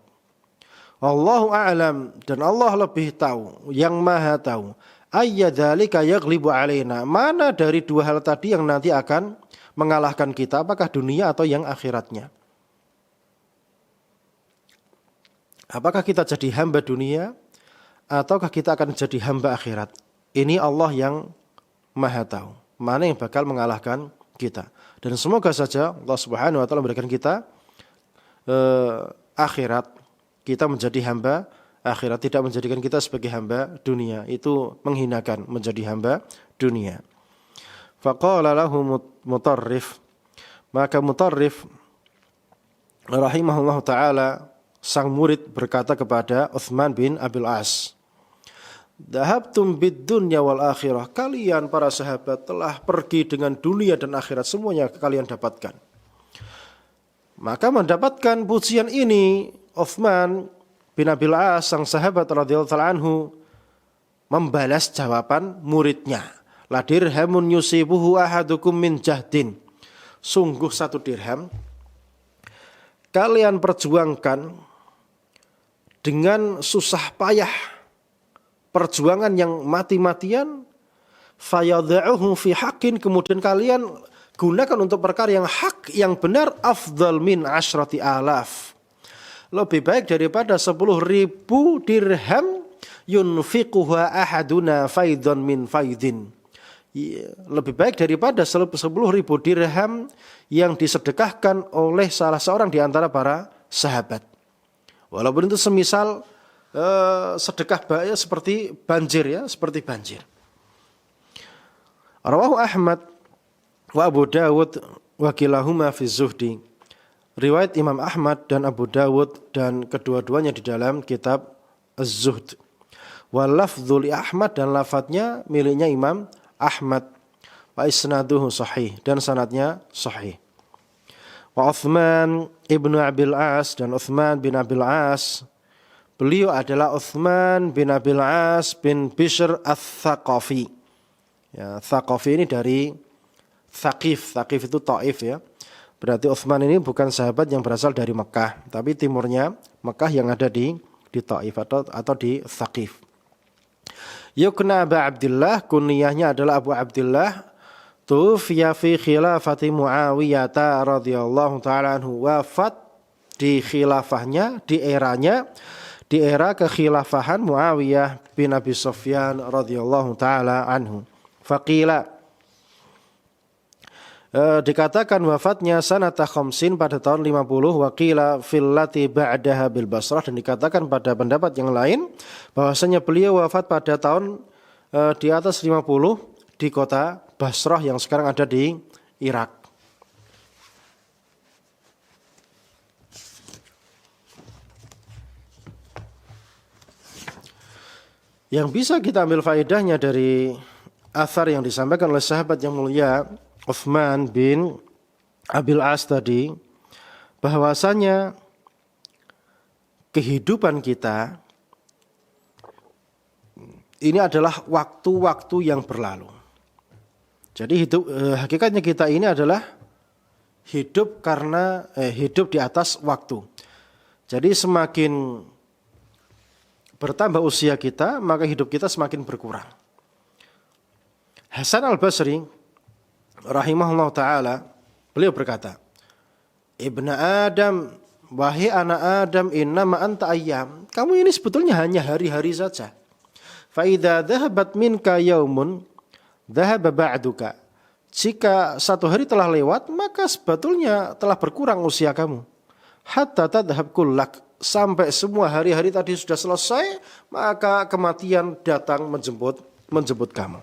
Wallahu a'lam, dan Allah lebih tahu, yang maha tahu. Ayyadzalika yaghlibu alaina, mana dari dua hal tadi yang nanti akan mengalahkan kita, apakah dunia atau yang akhiratnya? Apakah kita jadi hamba dunia ataukah kita akan jadi hamba akhirat? Ini Allah yang maha tahu, mana yang bakal mengalahkan kita. Dan semoga saja Allah Subhanahu wa taala memberikan kita akhirat, kita menjadi hamba akhirat, tidak menjadikan kita sebagai hamba dunia. Itu menghinakan menjadi hamba dunia. Faqala lahu Mutarrif, maka Mutarrif rahimahullah taala, sang murid, berkata kepada Utsman bin Abil As, dhahabtum bid dunya wal akhirah, kalian para sahabat telah pergi dengan dunia dan akhirat, semuanya kalian dapatkan. Maka mendapatkan pujian ini, Utsman bin Abil As, sang sahabat radhiyallahu ta'ala anhu, membalas jawaban muridnya, la dirhamun yusibuhu ahadukum min jahdin, sungguh satu dirham kalian perjuangkan dengan susah payah, perjuangan yang mati-matian, fayadha'uhu fi haqqin, kemudian kalian gunakan untuk perkara yang hak, yang benar, afdal min 10,000, lebih baik daripada 10.000 dirham yunfiquha ahaduna faidan min faidin, lebih baik daripada 10.000 dirham yang disedekahkan oleh salah seorang di antara para sahabat. Walaupun itu semisal sedekah seperti banjir ya, seperti banjir. Rawahu Ahmad wa Abu Dawud wa kilahuma fi zuhdi. Riwayat Imam Ahmad dan Abu Dawud dan kedua-duanya di dalam kitab Az-Zuhd. Wa lafdhu li Ahmad, dan lafadznya miliknya Imam Ahmad. Wa isnaduhu sahih, dan sanadnya sahih. Wa Uthman ibnu Abil As, dan Uthman bin Abil As, beliau adalah Uthman bin Abil As bin Bishr Ats-Tsaqafi. Ya, Tsaqafi ini dari Tsaqif. Tsaqif itu Taif ya. Berarti Uthman ini bukan sahabat yang berasal dari Mekah, tapi timurnya Mekah yang ada di Taif atau di Tsaqif. Yukna Abu Abdullah, kunyahnya adalah Abu Abdullah. Tufiya fi khilafati Muawiyah radhiyallahu ta'ala anhu, wafat di khilafahnya, di era kekhilafahan Muawiyah bin Abi Sufyan radhiyallahu ta'ala anhu. Faqila, dikatakan wafatnya sanata khamsin, pada tahun 50, waqila fillati ba'daha bil Basrah, dan dikatakan pada pendapat yang lain bahwasanya beliau wafat pada tahun di atas 50 di kota Basrah yang sekarang ada di Irak. Yang bisa kita ambil faedahnya dari athar yang disampaikan oleh sahabat yang mulia Uthman bin Abil As tadi, bahwasanya kehidupan kita ini adalah waktu-waktu yang berlalu. Jadi hakikatnya kita ini adalah hidup karena hidup di atas waktu. Jadi semakin bertambah usia kita, maka hidup kita semakin berkurang. Hasan Al-Basri rahimahullah ta'ala, beliau berkata, Ibnu Adam, wahai anak Adam, innama anta ayyam, kamu ini sebetulnya hanya hari-hari saja. Fa idza dhahabat minka yaumun dhahaba ba'duka. Jika satu hari telah lewat, maka sebetulnya telah berkurang usia kamu. Hatta tadhhab kullak, sampai semua hari-hari tadi sudah selesai, maka kematian datang menjemput kamu.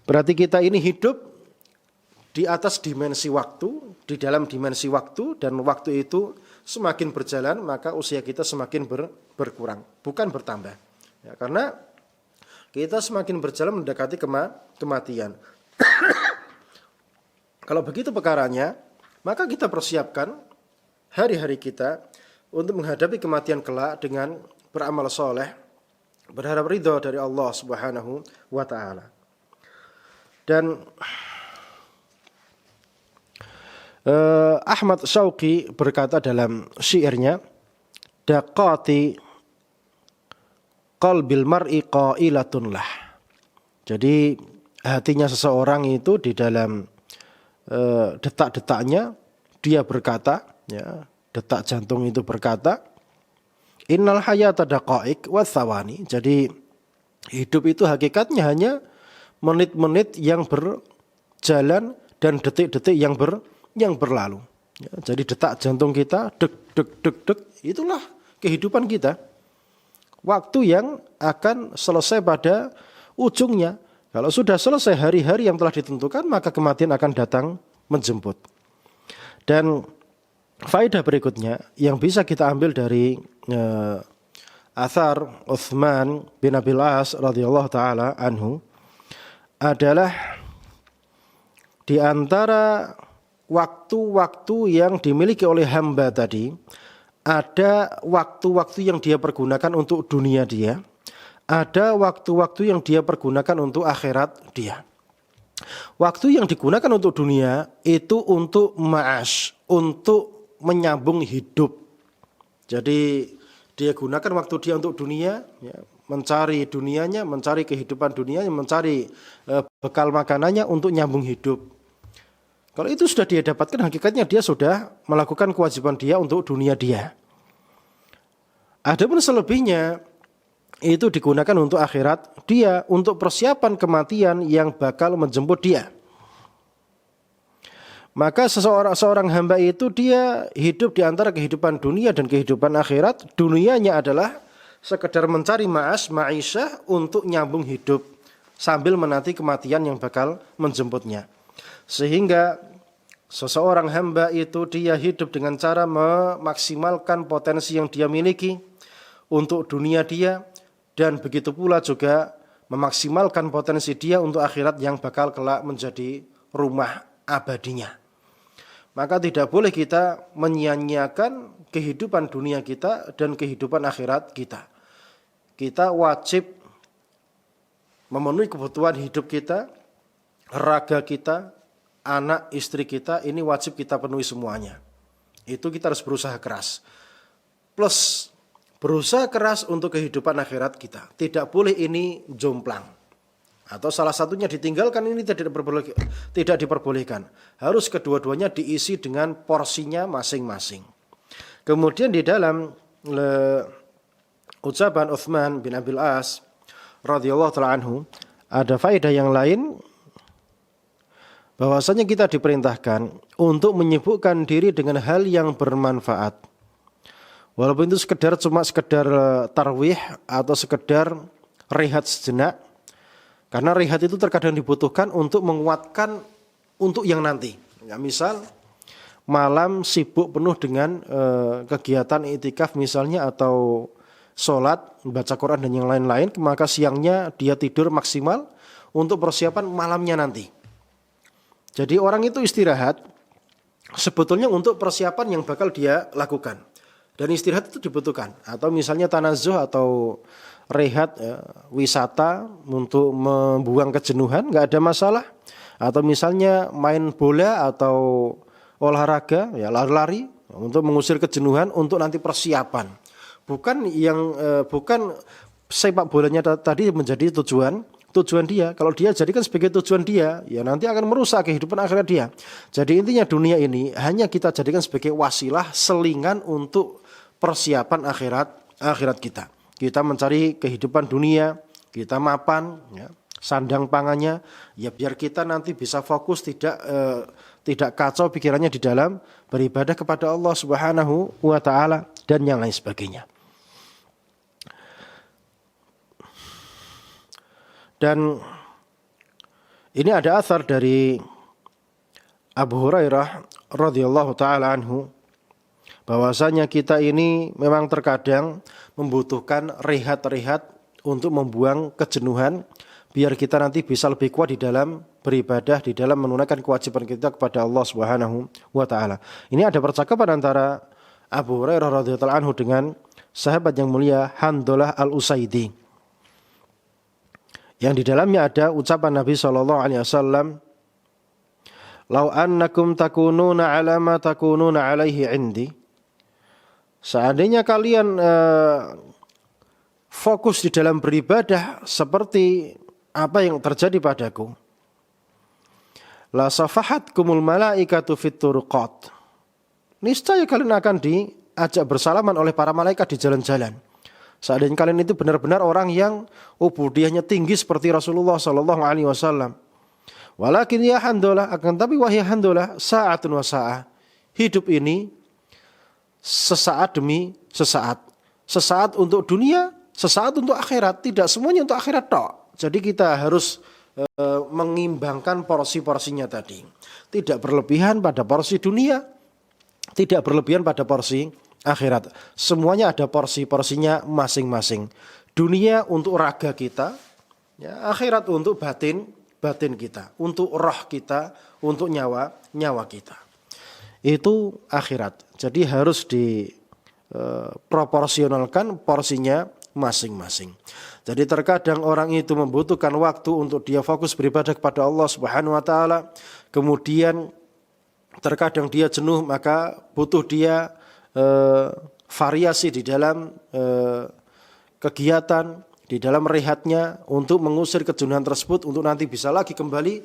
Berarti kita ini hidup di atas dimensi waktu, di dalam dimensi waktu, dan waktu itu semakin berjalan, maka usia kita semakin berkurang, bukan bertambah. Ya, karena kita semakin berjalan mendekati kematian. Kalau begitu perkaranya, maka kita persiapkan hari-hari kita untuk menghadapi kematian kelak dengan beramal soleh, berharap ridho dari Allah Subhanahu wa ta'ala. Dan Ahmad Syauqi berkata dalam syairnya, daqati qalbil mar'i qailatun lah. Jadi hatinya seseorang itu di dalam detak-detaknya dia berkata, ya, detak jantung itu berkata, innal hayata daqaiq wa thawani. Jadi hidup itu hakikatnya hanya menit-menit yang berjalan dan detik-detik yang berlalu. Ya, jadi detak jantung kita dek dek dek dek, itulah kehidupan kita. Waktu yang akan selesai pada ujungnya. Kalau sudah selesai hari-hari yang telah ditentukan, maka kematian akan datang menjemput. Dan faedah berikutnya yang bisa kita ambil dari athar Uthman bin Abil As radhiyallahu taala anhu adalah di antara waktu-waktu yang dimiliki oleh hamba tadi, ada waktu-waktu yang dia pergunakan untuk dunia dia, ada waktu-waktu yang dia pergunakan untuk akhirat dia. Waktu yang digunakan untuk dunia itu untuk ma'ash, untuk menyambung hidup. Jadi dia gunakan waktu dia untuk dunia, ya, mencari dunianya, mencari kehidupan dunianya, mencari bekal makanannya untuk nyambung hidup. Kalau itu sudah dia dapatkan, hakikatnya dia sudah melakukan kewajiban dia untuk dunia dia. Adapun selebihnya itu digunakan untuk akhirat dia, untuk persiapan kematian yang bakal menjemput dia. Maka seorang hamba itu dia hidup di antara kehidupan dunia dan kehidupan akhirat. Dunianya adalah sekedar mencari ma'isyah untuk nyambung hidup sambil menanti kematian yang bakal menjemputnya. Sehingga seseorang hamba itu dia hidup dengan cara memaksimalkan potensi yang dia miliki untuk dunia dia, dan begitu pula juga memaksimalkan potensi dia untuk akhirat yang bakal kelak menjadi rumah abadinya. Maka tidak boleh kita menyia-nyiakan kehidupan dunia kita dan kehidupan akhirat kita. Kita wajib memenuhi kebutuhan hidup kita, raga kita, anak, istri kita, ini wajib kita penuhi semuanya. Itu kita harus berusaha keras. Plus berusaha keras untuk kehidupan akhirat kita. Tidak boleh ini jomplang. Atau salah satunya ditinggalkan, ini tidak diperbolehkan. Harus kedua-duanya diisi dengan porsinya masing-masing. Kemudian di dalam ucapan Utsman bin Abil As radhiyallahu ta'ala anhu, ada faedah yang lain, bahwasanya kita diperintahkan untuk menyibukkan diri dengan hal yang bermanfaat. Walaupun itu cuma sekedar tarwih atau sekedar rehat sejenak. Karena rehat itu terkadang dibutuhkan untuk menguatkan untuk yang nanti. Ya, misal malam sibuk penuh dengan kegiatan i'tikaf misalnya, atau sholat, baca Quran dan yang lain-lain, maka siangnya dia tidur maksimal untuk persiapan malamnya nanti. Jadi orang itu istirahat sebetulnya untuk persiapan yang bakal dia lakukan. Dan istirahat itu dibutuhkan. Atau misalnya tanazuh atau rehat, wisata untuk membuang kejenuhan, nggak ada masalah. Atau misalnya main bola atau olahraga, ya lari-lari untuk mengusir kejenuhan untuk nanti persiapan. Bukan sepak bolanya tadi menjadi tujuan dia. Kalau dia jadikan sebagai tujuan dia, ya nanti akan merusak kehidupan akhirat dia. Jadi intinya dunia ini hanya kita jadikan sebagai wasilah, selingan untuk persiapan akhirat kita. Kita mencari kehidupan dunia, kita mapan, ya, sandang pangannya, ya biar kita nanti bisa fokus, tidak kacau pikirannya di dalam beribadah kepada Allah Subhanahu wa taala dan yang lain sebagainya. Dan ini ada athar dari Abu Hurairah radhiyallahu taala anhu, bahwasanya kita ini memang terkadang membutuhkan rehat-rehat untuk membuang kejenuhan, biar kita nanti bisa lebih kuat di dalam beribadah, di dalam menunaikan kewajiban kita kepada Allah Subhanahu wa taala. Ini ada percakapan antara Abu Hurairah radhiyallahu anhu dengan sahabat yang mulia Handalah Al-Usaidi, yang di dalamnya ada ucapan Nabi sallallahu alaihi wasallam, "Lau annakum takununa 'ala ma takununa 'alaihi 'indi." Seandainya kalian fokus di dalam beribadah seperti apa yang terjadi padaku, la safahatkumul malaikatu fit turuqat. Niscaya kalian akan diajak bersalaman oleh para malaikat di jalan-jalan. Seandainya kalian itu benar-benar orang yang ubudiyahnya tinggi seperti Rasulullah sallallahu alaihi wasallam. Walakin ya Handalah, akan tapi wahai Handalah, sa'atun wa sa'ah. Hidup ini sesaat demi sesaat. Sesaat untuk dunia, sesaat untuk akhirat. Tidak semuanya untuk akhirat tok. Jadi kita harus mengimbangkan porsi-porsinya tadi. Tidak berlebihan pada porsi dunia, tidak berlebihan pada porsi akhirat. Semuanya ada porsi-porsinya masing-masing. Dunia untuk raga kita, ya, akhirat untuk batin kita, untuk roh kita, untuk nyawa kita. Itu akhirat. Jadi harus diproporsionalkan porsinya masing-masing. Jadi terkadang orang itu membutuhkan waktu untuk dia fokus beribadah kepada Allah Subhanahu wa taala. Kemudian terkadang dia jenuh, maka butuh dia variasi di dalam kegiatan, di dalam rehatnya untuk mengusir kejenuhan tersebut, untuk nanti bisa lagi kembali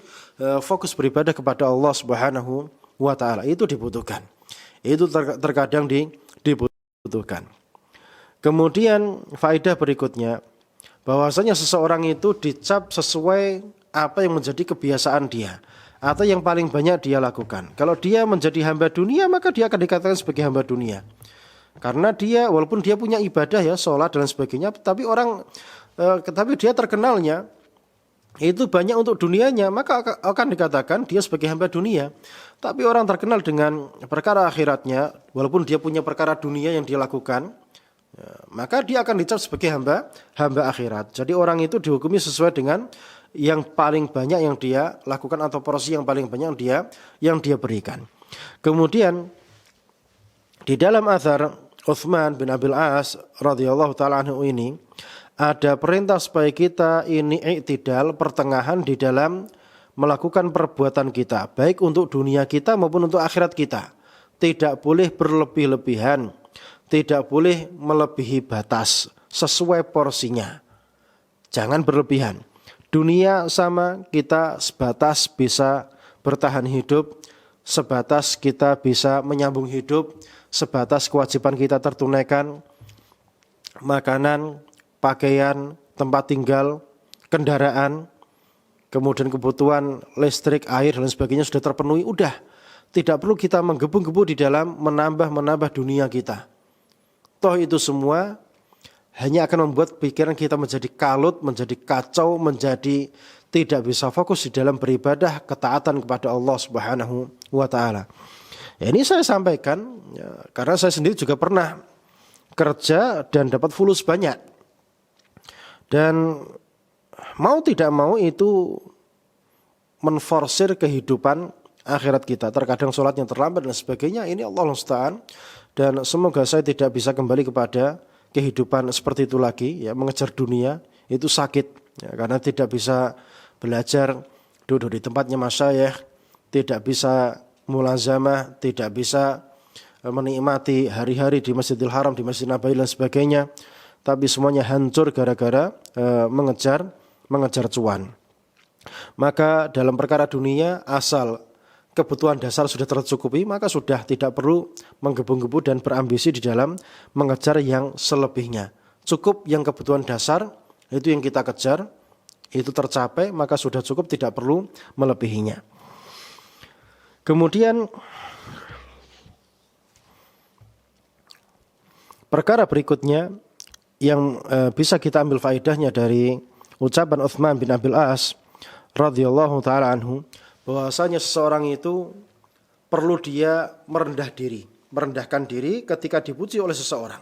fokus beribadah kepada Allah Subhanahu wa ta'ala. Itu dibutuhkan. Itu terkadang dibutuhkan. Kemudian faedah berikutnya, bahwasanya seseorang itu dicap sesuai apa yang menjadi kebiasaan dia atau yang paling banyak dia lakukan. Kalau dia menjadi hamba dunia, maka dia akan dikatakan sebagai hamba dunia. Karena dia walaupun dia punya ibadah ya, sholat dan sebagainya, tapi tapi dia terkenalnya itu banyak untuk dunianya, maka akan dikatakan dia sebagai hamba dunia. Tapi orang terkenal dengan perkara akhiratnya, walaupun dia punya perkara dunia yang dia lakukan, ya, maka dia akan dicap sebagai hamba akhirat. Jadi orang itu dihukumi sesuai dengan yang paling banyak yang dia lakukan atau porsi yang paling banyak yang dia berikan. Kemudian di dalam athar Utsman bin Abil As radhiyallahu taala anhu ini ada perintah supaya kita ini i'tidal, pertengahan di dalam melakukan perbuatan kita, baik untuk dunia kita maupun untuk akhirat kita. Tidak boleh berlebih-lebihan, tidak boleh melebihi batas, sesuai porsinya. Jangan berlebihan. Dunia sama, kita sebatas bisa bertahan hidup, sebatas kita bisa menyambung hidup, sebatas kewajiban kita tertunaikan, makanan, pakaian, tempat tinggal, kendaraan, kemudian kebutuhan listrik, air dan sebagainya sudah terpenuhi, udah. Tidak perlu kita menggebu-gebu di dalam menambah dunia kita. Toh itu semua hanya akan membuat pikiran kita menjadi kalut, menjadi kacau, menjadi tidak bisa fokus di dalam beribadah, ketaatan kepada Allah Subhanahu wa taala. Ya, ini saya sampaikan ya, karena saya sendiri juga pernah kerja dan dapat fulus banyak. Dan mau tidak mau itu menforsir kehidupan akhirat kita. Terkadang sholatnya terlambat dan sebagainya. Ini Allah musta'an. Dan semoga saya tidak bisa kembali kepada kehidupan seperti itu lagi. Ya, mengejar dunia itu sakit. Ya, karena tidak bisa belajar duduk di tempatnya masyayikh, tidak bisa mulazamah, tidak bisa menikmati hari-hari di Masjidil Haram, di Masjid Nabawi dan sebagainya. Tapi semuanya hancur gara-gara mengejar cuan. Maka dalam perkara dunia asal kebutuhan dasar sudah tercukupi, maka sudah tidak perlu menggebu-gebu dan berambisi di dalam mengejar yang selebihnya. Cukup yang kebutuhan dasar itu yang kita kejar, itu tercapai, maka sudah cukup, tidak perlu melebihinya. Kemudian perkara berikutnya yang bisa kita ambil faedahnya dari ucapan Utsman bin Abil As radhiyallahu taala anhu, bahwasanya seseorang itu perlu dia merendahkan diri ketika dipuji oleh seseorang.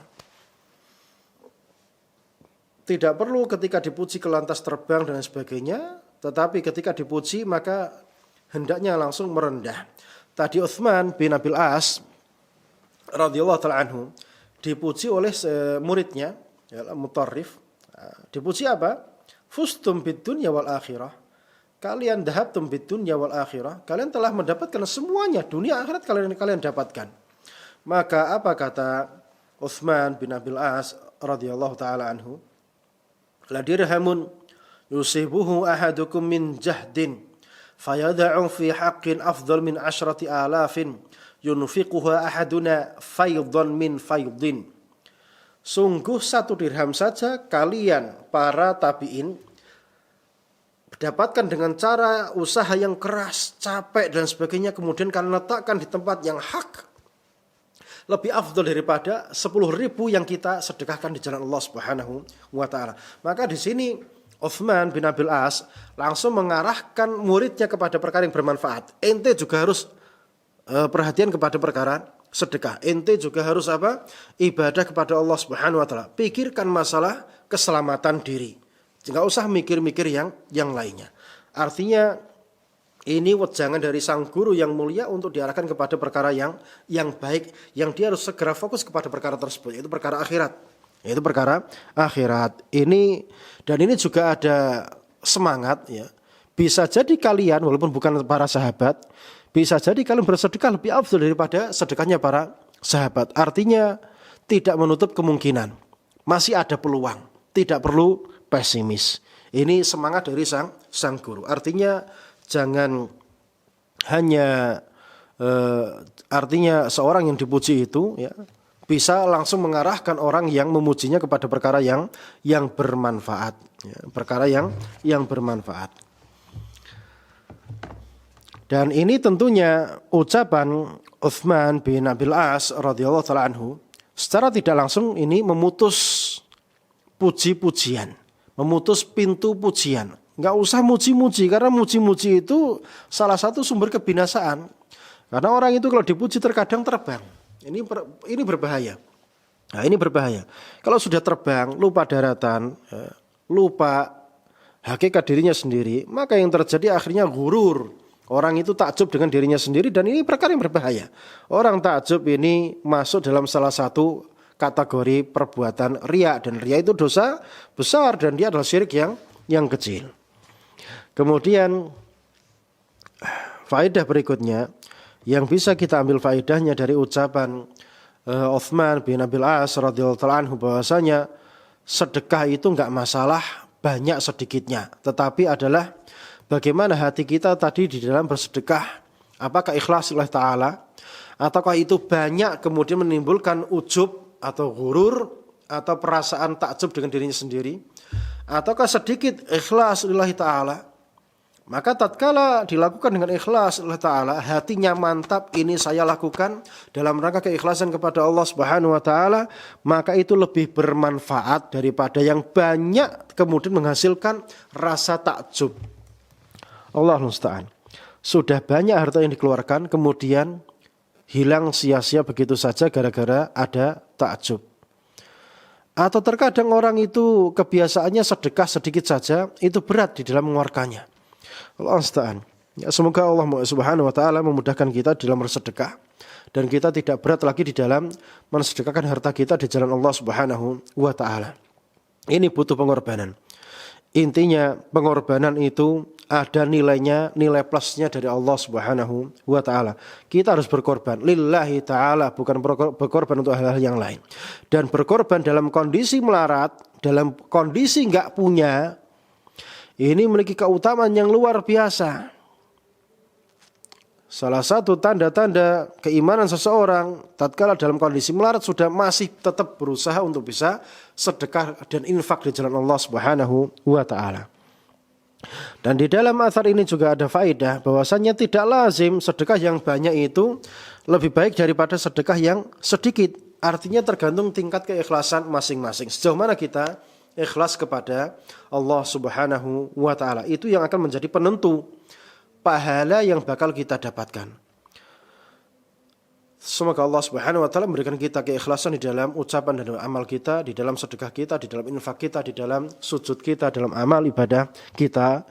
Tidak perlu ketika dipuji kelantas terbang dan sebagainya, tetapi ketika dipuji maka hendaknya langsung merendah. Tadi Utsman bin Abil As radhiyallahu taala anhu dipuji oleh muridnya, ya, Mutarrif. Dipuji apa? Fustum bid dunya wal akhirah. Kalian dhahabtum bid dunya wal akhirah. Kalian telah mendapatkan semuanya, dunia akhirat kalian dapatkan. Maka apa kata Utsman bin Abil As radhiyallahu taala anhu? La dirhamun yusibuhu ahadukum min jahdin fayada'u fi haqqin afdal min 10,000 yunfiquha ahaduna faydan min faydin. Sungguh 1 dirham saja kalian para tabi'in dapatkan dengan cara usaha yang keras, capek dan sebagainya, kemudian kalian letakkan di tempat yang hak, lebih afdal daripada 10.000 yang kita sedekahkan di jalan Allah Subhanahu wa taala. Maka di sini Utsman bin Abil As langsung mengarahkan muridnya kepada perkara yang bermanfaat. Ente juga harus perhatian kepada perkara sedekah. Ente juga harus apa? Ibadah kepada Allah Subhanahu wa taala. Pikirkan masalah keselamatan diri. Enggak usah mikir-mikir yang lainnya. Artinya ini wejangan dari sang guru yang mulia untuk diarahkan kepada perkara yang baik, yang dia harus segera fokus kepada perkara tersebut, yaitu perkara akhirat. Yaitu perkara akhirat. Ini juga ada semangat ya. Bisa jadi kalian walaupun bukan para sahabat, bisa jadi kalian bersedekah lebih afdal daripada sedekahnya para sahabat. Artinya tidak menutup kemungkinan. Masih ada peluang. Tidak perlu pesimis. Ini semangat dari sang guru. Artinya jangan hanya artinya seorang yang dipuji itu ya bisa langsung mengarahkan orang yang memujinya kepada perkara yang bermanfaat, ya, perkara yang bermanfaat. Dan ini tentunya ucapan Utsman bin Abil As radhiyallahu taala anhu secara tidak langsung ini memutus puji-pujian, memutus pintu pujian. Nggak usah muji-muji, karena muji-muji itu salah satu sumber kebinasaan. Karena orang itu kalau dipuji terkadang terbang. Ini berbahaya. Nah, ini berbahaya. Kalau sudah terbang, lupa daratan, lupa hakikat dirinya sendiri, maka yang terjadi akhirnya gurur. Orang itu takjub dengan dirinya sendiri, dan ini perkara yang berbahaya. Orang takjub ini masuk dalam salah satu kategori perbuatan riya, dan riya itu dosa besar dan dia adalah syirik yang kecil. Kemudian faedah berikutnya yang bisa kita ambil faedahnya dari ucapan Utsman bin Abil As radhiyallahu ta'ala anhu, bahwasanya sedekah itu enggak masalah banyak sedikitnya, tetapi adalah bagaimana hati kita tadi di dalam bersedekah. Apakah ikhlas lillahi ta'ala, ataukah itu banyak kemudian menimbulkan ujub atau ghurur atau perasaan takjub dengan dirinya sendiri, ataukah sedikit ikhlas lillahi ta'ala. Maka tatkala dilakukan dengan ikhlas Allah Ta'ala, hatinya mantap, ini saya lakukan dalam rangka keikhlasan kepada Allah Subhanahu Wa Ta'ala, maka itu lebih bermanfaat daripada yang banyak kemudian menghasilkan rasa takjub. Allah musta'an. Sudah banyak harta yang dikeluarkan kemudian hilang sia-sia begitu saja gara-gara ada takjub. Atau terkadang orang itu kebiasaannya sedekah sedikit saja, itu berat di dalam mengeluarkannya. Allah musta'an. Ya, semoga Allah Subhanahu wa taala memudahkan kita dalam bersedekah dan kita tidak berat lagi di dalam mensedekahkan harta kita di jalan Allah Subhanahu wa taala. Ini butuh pengorbanan. Intinya pengorbanan itu ada nilainya, nilai plusnya dari Allah Subhanahu wa taala. Kita harus berkorban lillahi taala, bukan berkorban untuk hal-hal yang lain. Dan berkorban dalam kondisi melarat, dalam kondisi enggak punya, ini memiliki keutamaan yang luar biasa. Salah satu tanda-tanda keimanan seseorang tatkala dalam kondisi melarat sudah masih tetap berusaha untuk bisa sedekah dan infak di jalan Allah Subhanahu wa taala. Dan di dalam athar ini juga ada faedah bahwasanya tidak lazim sedekah yang banyak itu lebih baik daripada sedekah yang sedikit. Artinya tergantung tingkat keikhlasan masing-masing. Sejauh mana kita ikhlas kepada Allah Subhanahu wa taala, itu yang akan menjadi penentu pahala yang bakal kita dapatkan. Semoga Allah Subhanahu wa taala memberikan kita keikhlasan di dalam ucapan dan amal kita, di dalam sedekah kita, di dalam infak kita, di dalam sujud kita, dalam amal ibadah kita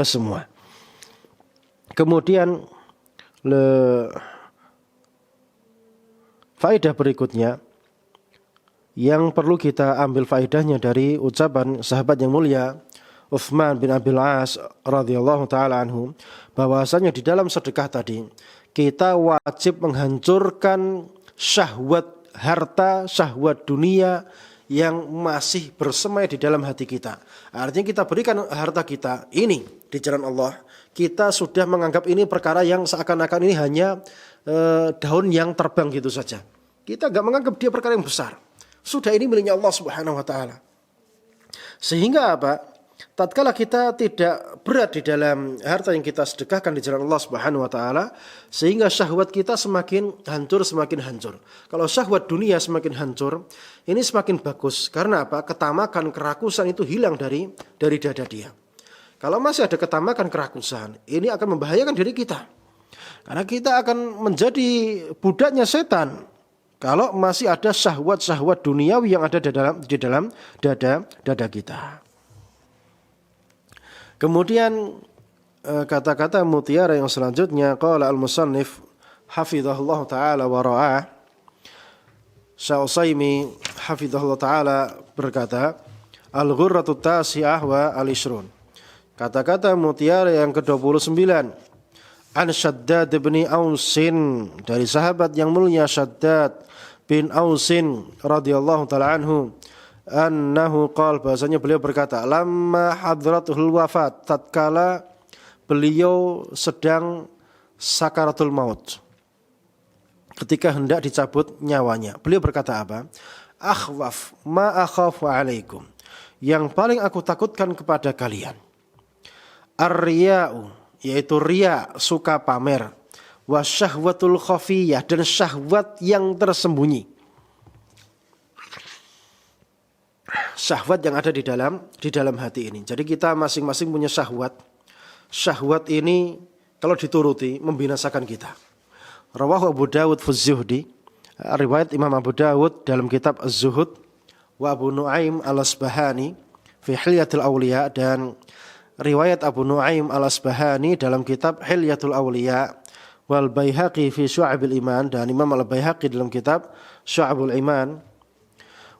semua. Kemudian faedah berikutnya yang perlu kita ambil faedahnya dari ucapan sahabat yang mulia Utsman bin Abil As radhiyallahu taala anhu, bahwasanya di dalam sedekah tadi kita wajib menghancurkan syahwat harta, syahwat dunia yang masih bersemai di dalam hati kita. Artinya kita berikan harta kita ini di jalan Allah, kita sudah menganggap ini perkara yang seakan-akan ini hanya daun yang terbang gitu saja. Kita enggak menganggap dia perkara yang besar. Sudah ini miliknya Allah Subhanahu wa taala. Sehingga apa? Tatkala kita tidak berat di dalam harta yang kita sedekahkan di jalan Allah Subhanahu wa taala, sehingga syahwat kita semakin hancur, semakin hancur. Kalau syahwat dunia semakin hancur, ini semakin bagus. Karena apa? Ketamakan, kerakusan itu hilang dari dada dia. Kalau masih ada ketamakan, kerakusan, ini akan membahayakan diri kita. Karena kita akan menjadi budaknya setan. Kalau masih ada syahwat-syahwat duniawi yang ada di dalam dada kita. Kemudian kata-kata mutiara yang selanjutnya, qala al-musannif hafizahullah taala wa ra'ah, Syekh Utsaimin hafizahullah taala berkata, al-ghurratut tasi'ah wa al-ishrun. Kata-kata mutiara yang ke-29, an Shaddad bin Ausin, dari sahabat yang mulia Shaddad bin Ausin radhiyallahu taala anhu, annahu qala, bahasanya beliau berkata, lamma hadratul wafat, tatkala beliau sedang sakaratul maut, ketika hendak dicabut nyawanya, beliau berkata apa? Akhwaf ma akhafu alaikum, yang paling aku takutkan kepada kalian, ar-riya'u, yaitu riya, suka pamer, wasyahwatul khafiyah, dan syahwat yang tersembunyi. syahwat yang ada di dalam hati ini. Jadi kita masing-masing punya syahwat. Syahwat ini kalau dituruti membinasakan kita. Rawahu Abu Dawud fi Zuhdi, riwayat Imam Abu Dawud dalam kitab Az-Zuhud, wa Abu Nuaim Al-Asbahani fi Hilyatul Awliya, dan riwayat Abu Nuaim Al-Asbahani dalam kitab Hilyatul Awliya, wal Baihaqi fi Syu'abil Iman, dan Imam Al-Baihaqi dalam kitab Syu'abul Iman.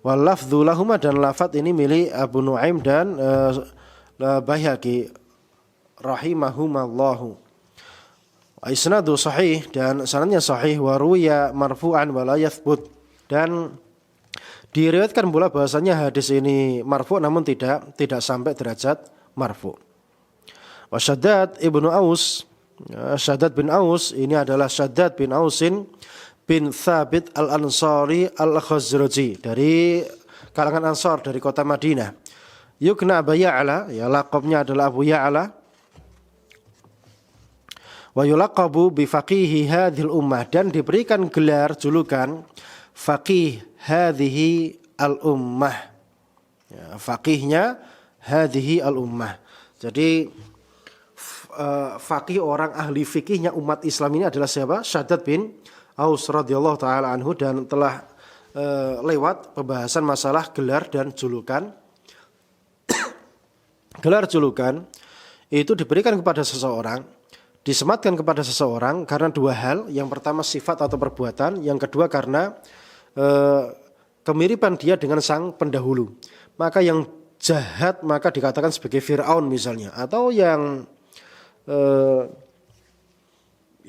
Wal lafdzu lahuma, dan lafaz ini milik Abu Nuaim dan Baihaqi rahimahumallahu. Isnadu sahih, dan sanadnya sahih, wa ruya marfu'an wa la yathbut, dan diriwayatkan pula bahasanya hadis ini marfu' namun tidak sampai derajat marfu'. Wa Shaddad ibnu Aus, Shaddad bin Aus ini adalah Shaddad bin Ausin bin Thabit al-Ansari al-Khazraji, dari kalangan Ansar dari kota Madinah. Yukna Abu Ya'la, ya laqabnya adalah Abu Ya'la. Wa yulaqabu bi faqihi hadhil ummah, dan diberikan gelar julukan faqih hadhihi al-ummah. Ya, faqihnya hadhihi al-ummah. Jadi faqih, orang ahli fikihnya umat Islam ini adalah siapa? Shaddad bin Aus radhiyallahu taala anhu, dan telah lewat pembahasan masalah gelar dan julukan. Gelar julukan itu diberikan kepada seseorang, disematkan kepada seseorang karena dua hal. Yang pertama sifat atau perbuatan, yang kedua karena kemiripan dia dengan sang pendahulu. Maka yang jahat maka dikatakan sebagai Fir'aun misalnya, atau yang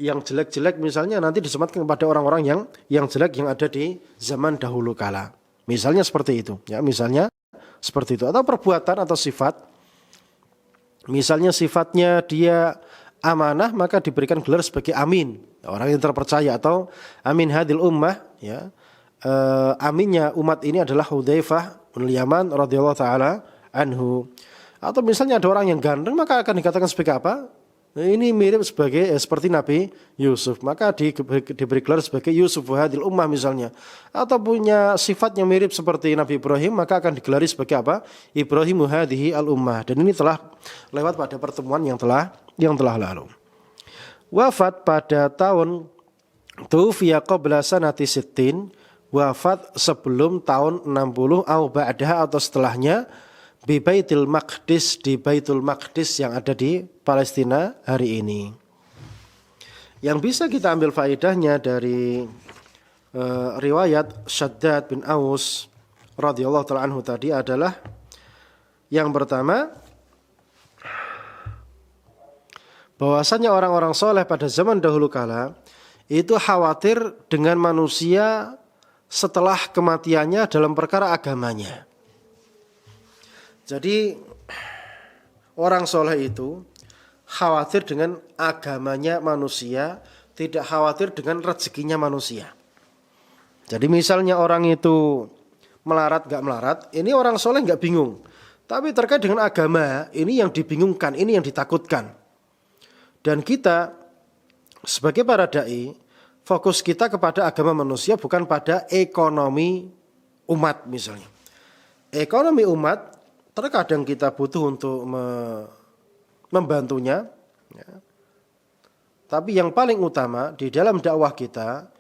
jelek-jelek misalnya nanti disematkan kepada orang-orang yang jelek yang ada di zaman dahulu kala. Misalnya seperti itu, ya, misalnya seperti itu. Atau perbuatan atau sifat. Misalnya sifatnya dia amanah, maka diberikan gelar sebagai amin, orang yang terpercaya, atau amin hadil ummah, ya. Aminnya umat ini adalah Hudzaifah bin Yaman radhiyallahu taala anhu. Atau misalnya ada orang yang ganteng, maka akan dikatakan sebagai apa? Ini mirip seperti Nabi Yusuf, maka diberi gelar sebagai Yusuf hadil ummah misalnya. Atau punya sifat yang mirip seperti Nabi Ibrahim, maka akan digelari sebagai apa? Ibrahim hadhihi al ummah. Dan ini telah lewat pada pertemuan yang telah lalu. Wafat pada tahun tufiya qabla sanati sittin, wafat sebelum tahun 60 au ba'daha, atau setelahnya, di Baitul Maqdis, di Baitul Maqdis yang ada di Palestina hari ini. Yang bisa kita ambil faedahnya dari riwayat Shaddad bin Aus radhiyallahu ta'ala anhu tadi adalah, yang pertama, bahwasanya orang-orang soleh pada zaman dahulu kala itu khawatir dengan manusia setelah kematiannya dalam perkara agamanya. Jadi orang soleh itu khawatir dengan agamanya manusia, tidak khawatir dengan rezekinya manusia. Jadi misalnya orang itu melarat gak melarat, ini orang soleh gak bingung. Tapi terkait dengan agama, ini yang dibingungkan, ini yang ditakutkan. Dan kita sebagai para da'i, fokus kita kepada agama manusia, bukan pada ekonomi umat misalnya. Ekonomi umat terkadang kita butuh untuk membantunya, ya. Tapi yang paling utama di dalam dakwah kita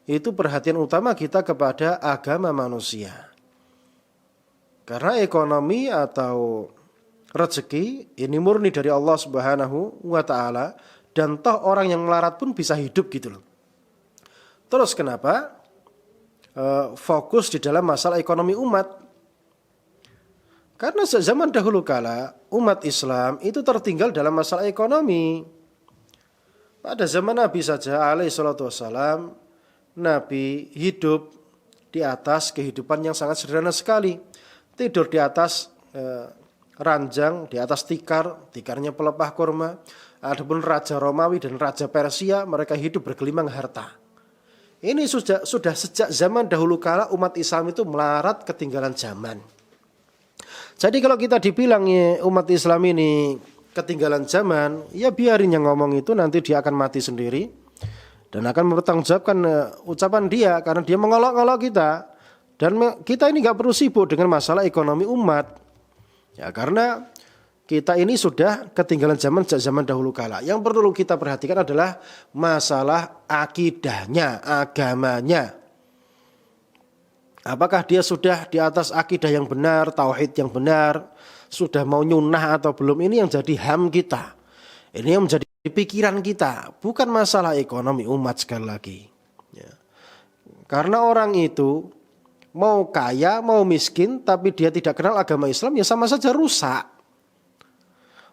itu perhatian utama kita kepada agama manusia. Karena ekonomi atau rezeki ini murni dari Allah Subhanahu wa taala, dan toh orang yang melarat pun bisa hidup gitu loh. Terus kenapa fokus di dalam masalah ekonomi umat? Karena zaman dahulu kala umat Islam itu tertinggal dalam masalah ekonomi. Pada zaman Nabi saja alaihi salatu wassalam, Nabi hidup di atas kehidupan yang sangat sederhana sekali. Tidur di atas ranjang, di atas tikarnya pelepah kurma. Adapun Raja Romawi dan Raja Persia, mereka hidup bergelimang harta. Ini sudah sejak zaman dahulu kala umat Islam itu melarat ketinggalan zaman. Jadi kalau kita dibilang ya, umat Islam ini ketinggalan zaman, ya biarin yang ngomong itu, nanti dia akan mati sendiri dan akan mempertanggungjawabkan ucapan dia, karena dia mengolok-olok kita. Dan kita ini nggak perlu sibuk dengan masalah ekonomi umat. Ya, karena kita ini sudah ketinggalan zaman dahulu kala. Yang perlu kita perhatikan adalah masalah akidahnya, agamanya. Apakah dia sudah di atas akidah yang benar, tauhid yang benar, sudah mau nyunah atau belum, ini yang jadi ham kita. Ini yang menjadi pikiran kita, bukan masalah ekonomi umat sekali lagi. Ya. Karena orang itu mau kaya, mau miskin, tapi dia tidak kenal agama Islam, ya sama saja rusak.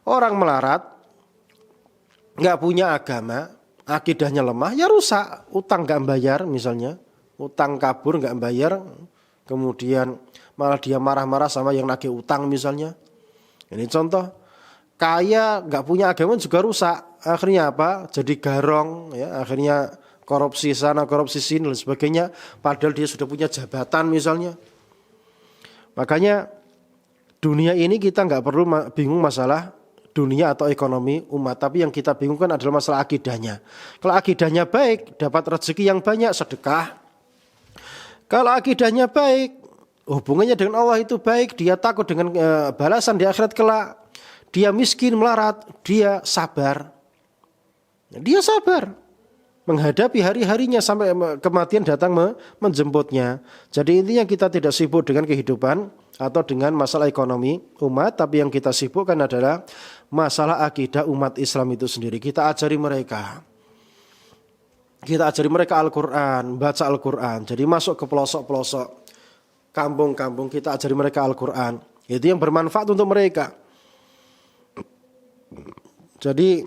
Orang melarat, nggak punya agama, akidahnya lemah, ya rusak. Utang nggak bayar misalnya, utang kabur nggak bayar, kemudian malah dia marah-marah sama yang nagih utang misalnya. Ini contoh. Kaya nggak punya agama juga rusak. Akhirnya apa? Jadi garong, ya. Akhirnya korupsi sana, korupsi sini dan sebagainya. Padahal dia sudah punya jabatan misalnya. Makanya dunia ini kita nggak perlu bingung masalah dunia atau ekonomi umat, tapi yang kita bingungkan adalah masalah akidahnya. Kalau akidahnya baik, dapat rezeki yang banyak, sedekah. Kalau akidahnya baik, hubungannya dengan Allah itu baik, dia takut dengan balasan di akhirat kelak. Dia miskin, melarat, dia sabar. Dia sabar menghadapi hari-harinya sampai kematian datang menjemputnya. Jadi intinya kita tidak sibuk dengan kehidupan atau dengan masalah ekonomi umat, tapi yang kita sibukkan adalah masalah akidah umat Islam itu sendiri. Kita ajari mereka. Kita ajari mereka Al-Quran, baca Al-Quran. Jadi masuk ke pelosok-pelosok kampung-kampung, kita ajari mereka Al-Quran. Itu yang bermanfaat untuk mereka. Jadi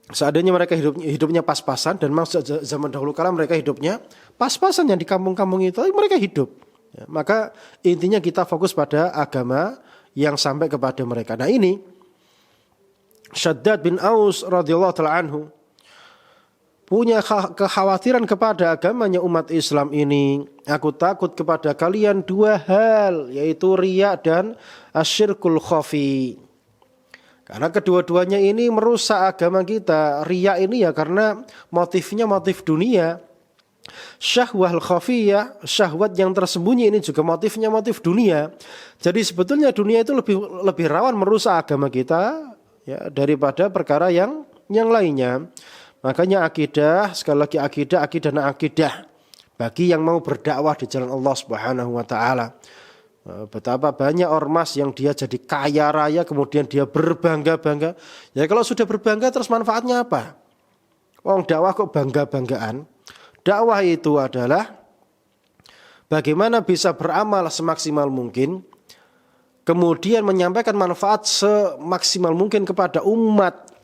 seandainya mereka hidupnya pas-pasan, dan memang zaman dahulu kala mereka hidupnya pas-pasan yang di kampung-kampung itu, mereka hidup. Ya, maka intinya kita fokus pada agama yang sampai kepada mereka. Nah ini Syaddad bin Aus radhiyallahu ta'ala anhu punya kekhawatiran kepada agamanya umat Islam ini. Aku takut kepada kalian dua hal, yaitu riya dan asyirkul khafi. Karena kedua-duanya ini merusak agama kita. Riya ini ya karena motifnya motif dunia. Syahwal khafiyah, syahwat yang tersembunyi ini juga motifnya motif dunia. Jadi sebetulnya dunia itu lebih rawan merusak agama kita ya, daripada perkara yang lainnya. Makanya akidah, sekali lagi akidah dan akidah bagi yang mau berdakwah di jalan Allah Subhanahu wa taala. Betapa banyak ormas yang dia jadi kaya raya kemudian dia berbangga-bangga. Ya kalau sudah berbangga terus manfaatnya apa? Wong dakwah kok bangga-banggaan? Dakwah itu adalah bagaimana bisa beramal semaksimal mungkin, kemudian menyampaikan manfaat semaksimal mungkin kepada umat.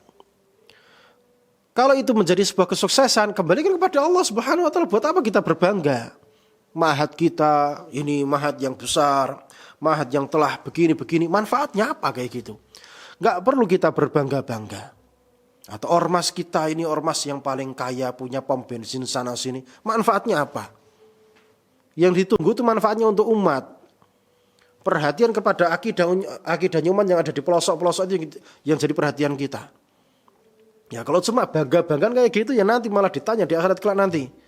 Kalau itu menjadi sebuah kesuksesan, kembalikan kepada Allah Subhanahu wa taala. Buat apa kita berbangga? Mahat kita ini mahat yang besar, mahat yang telah begini-begini, manfaatnya apa kayak gitu? Nggak perlu kita berbangga-bangga. Atau ormas kita ini ormas yang paling kaya, punya pom bensin sana sini, manfaatnya apa? Yang ditunggu itu manfaatnya untuk umat. Perhatian kepada akidahnya umat yang ada di pelosok-pelosok itu yang jadi perhatian kita. Ya kalau cuma bangga-banggaan kayak gitu ya nanti malah ditanya di akhirat kelak nanti.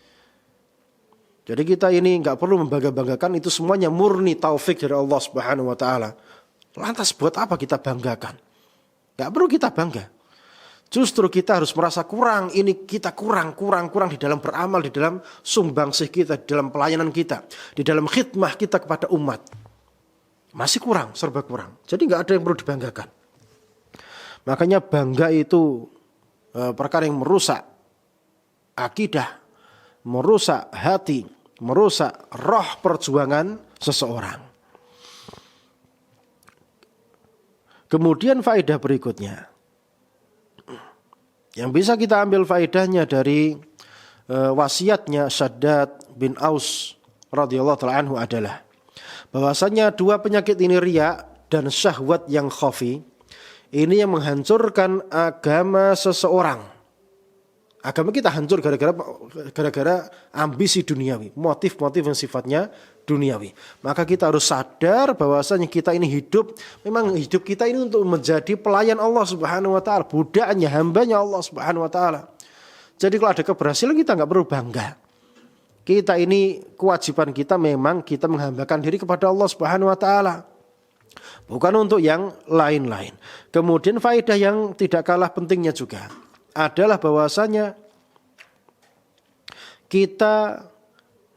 Jadi kita ini nggak perlu membangga-banggakan, itu semuanya murni taufik dari Allah Subhanahu wa taala. Lantas buat apa kita banggakan? Nggak perlu kita bangga. Justru kita harus merasa kurang, ini kita kurang di dalam beramal, di dalam sumbangsih kita, di dalam pelayanan kita, di dalam khidmah kita kepada umat. Masih kurang, serba kurang. Jadi nggak ada yang perlu dibanggakan. Makanya bangga itu perkara yang merusak akidah, merusak hati, merusak roh perjuangan seseorang. Kemudian faedah berikutnya yang bisa kita ambil faedahnya dari wasiatnya Syaddad bin Aus radhiyallahu ta'ala anhu adalah bahwasanya dua penyakit ini, riya dan syahwat yang khafi, ini yang menghancurkan agama seseorang. Agama kita hancur gara-gara ambisi duniawi, motif-motif yang sifatnya duniawi. Maka kita harus sadar bahwasanya kita ini hidup, memang hidup kita ini untuk menjadi pelayan Allah Subhanahu wa taala, budaknya, hambanya Allah Subhanahu wa taala. Jadi kalau ada keberhasilan kita nggak perlu bangga. Kita ini kewajiban kita memang kita menghambakan diri kepada Allah Subhanahu wa taala. Bukan untuk yang lain-lain. Kemudian faedah yang tidak kalah pentingnya juga adalah bahwasanya kita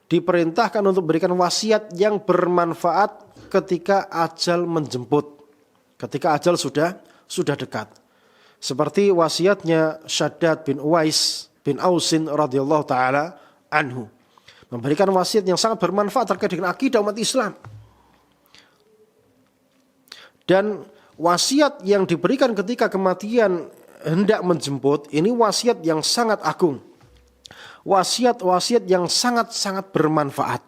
diperintahkan untuk berikan wasiat yang bermanfaat ketika ajal menjemput. Ketika ajal sudah dekat. Seperti wasiatnya Syaddad bin Uwais bin Ausin radhiyallahu taala anhu. Memberikan wasiat yang sangat bermanfaat terkait dengan akidah umat Islam. Dan wasiat yang diberikan ketika kematian hendak menjemput, ini wasiat yang sangat agung. Wasiat-wasiat yang sangat-sangat bermanfaat.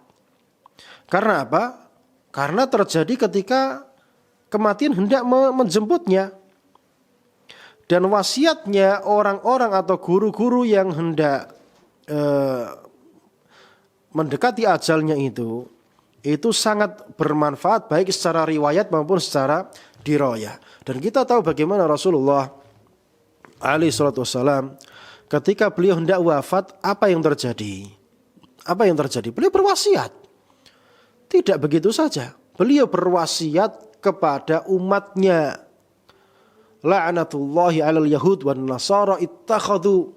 Karena apa? Karena terjadi ketika kematian hendak menjemputnya. Dan wasiatnya orang-orang atau guru-guru yang hendak mendekati ajalnya itu sangat bermanfaat baik secara riwayat maupun secara dirayah. Dan kita tahu bagaimana Rasulullah alaihi salatu wassalam ketika beliau hendak wafat, apa yang terjadi? Apa yang terjadi? Beliau berwasiat. Tidak begitu saja. Beliau berwasiat kepada umatnya. La'natullahi 'alal yahud wan nasara ittakhadhu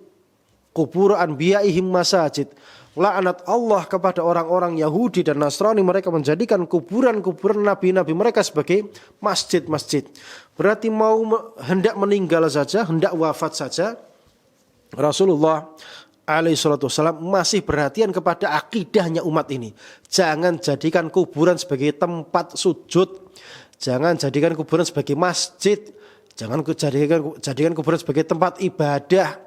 qubur anbiya'ihim masajid. Laknat Allah kepada orang-orang Yahudi dan Nasrani, mereka menjadikan kuburan-kuburan nabi-nabi mereka sebagai masjid-masjid. Berarti mau hendak meninggal saja, hendak wafat saja, Rasulullah alaihi salatu wassalam masih perhatian kepada akidahnya umat ini. Jangan jadikan kuburan sebagai tempat sujud, jangan jadikan kuburan sebagai masjid, jangan jadikan kuburan sebagai tempat ibadah.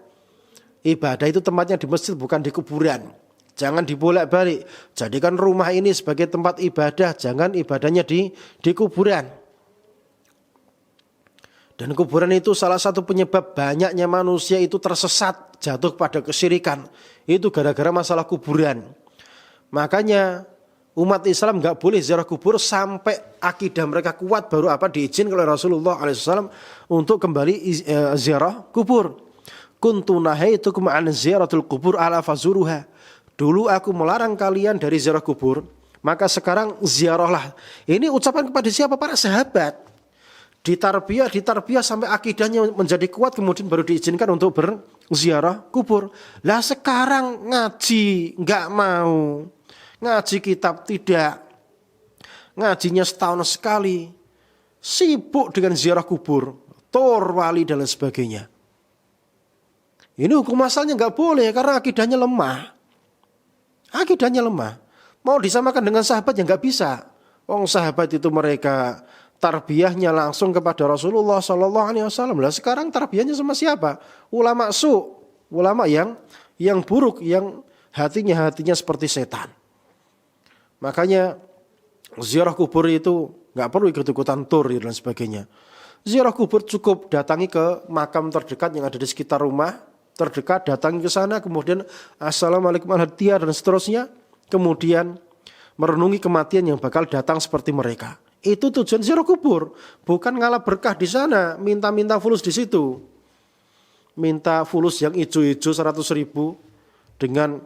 Ibadah itu tempatnya di masjid, bukan di kuburan. Jangan dibolak-balik. Jadikan rumah ini sebagai tempat ibadah. Jangan ibadahnya di kuburan. Dan kuburan itu salah satu penyebab banyaknya manusia itu tersesat, jatuh pada kesyirikan. Itu gara-gara masalah kuburan. Makanya umat Islam gak boleh ziarah kubur sampai akidah mereka kuat, baru diizinkan oleh Rasulullah SAW untuk kembali ziarah kubur. Kuntu nahaitukum an ziyaratul kubur ala fazuruha. Dulu aku melarang kalian dari ziarah kubur, maka sekarang ziarahlah. Ini ucapan kepada siapa? Para sahabat. Ditarbiyah sampai akidahnya menjadi kuat, kemudian baru diizinkan untuk berziarah kubur. Lah sekarang ngaji nggak mau, ngaji kitab tidak, ngajinya setahun sekali, sibuk dengan ziarah kubur, tor wali dan lain sebagainya. Ini hukum asalnya nggak boleh karena akidahnya lemah. Akidahnya lemah. Mau disamakan dengan sahabat ya nggak bisa. Sahabat itu mereka tarbiyahnya langsung kepada Rasulullah Sallallahu Alaihi Wasallam. Lah sekarang tarbiyahnya sama siapa? Ulama ulama yang buruk, yang hatinya seperti setan. Makanya ziarah kubur itu nggak perlu ikut-ikutan tur dan sebagainya. Ziarah kubur cukup datangi ke makam terdekat yang ada di sekitar rumah terdekat, datangi ke sana, kemudian assalamualaikum warahmatullahi dan seterusnya, kemudian merenungi kematian yang bakal datang seperti mereka. Itu tujuan ziarah kubur, bukan ngalah berkah di sana, minta fulus di situ, minta fulus yang ijo-ijo 100.000 dengan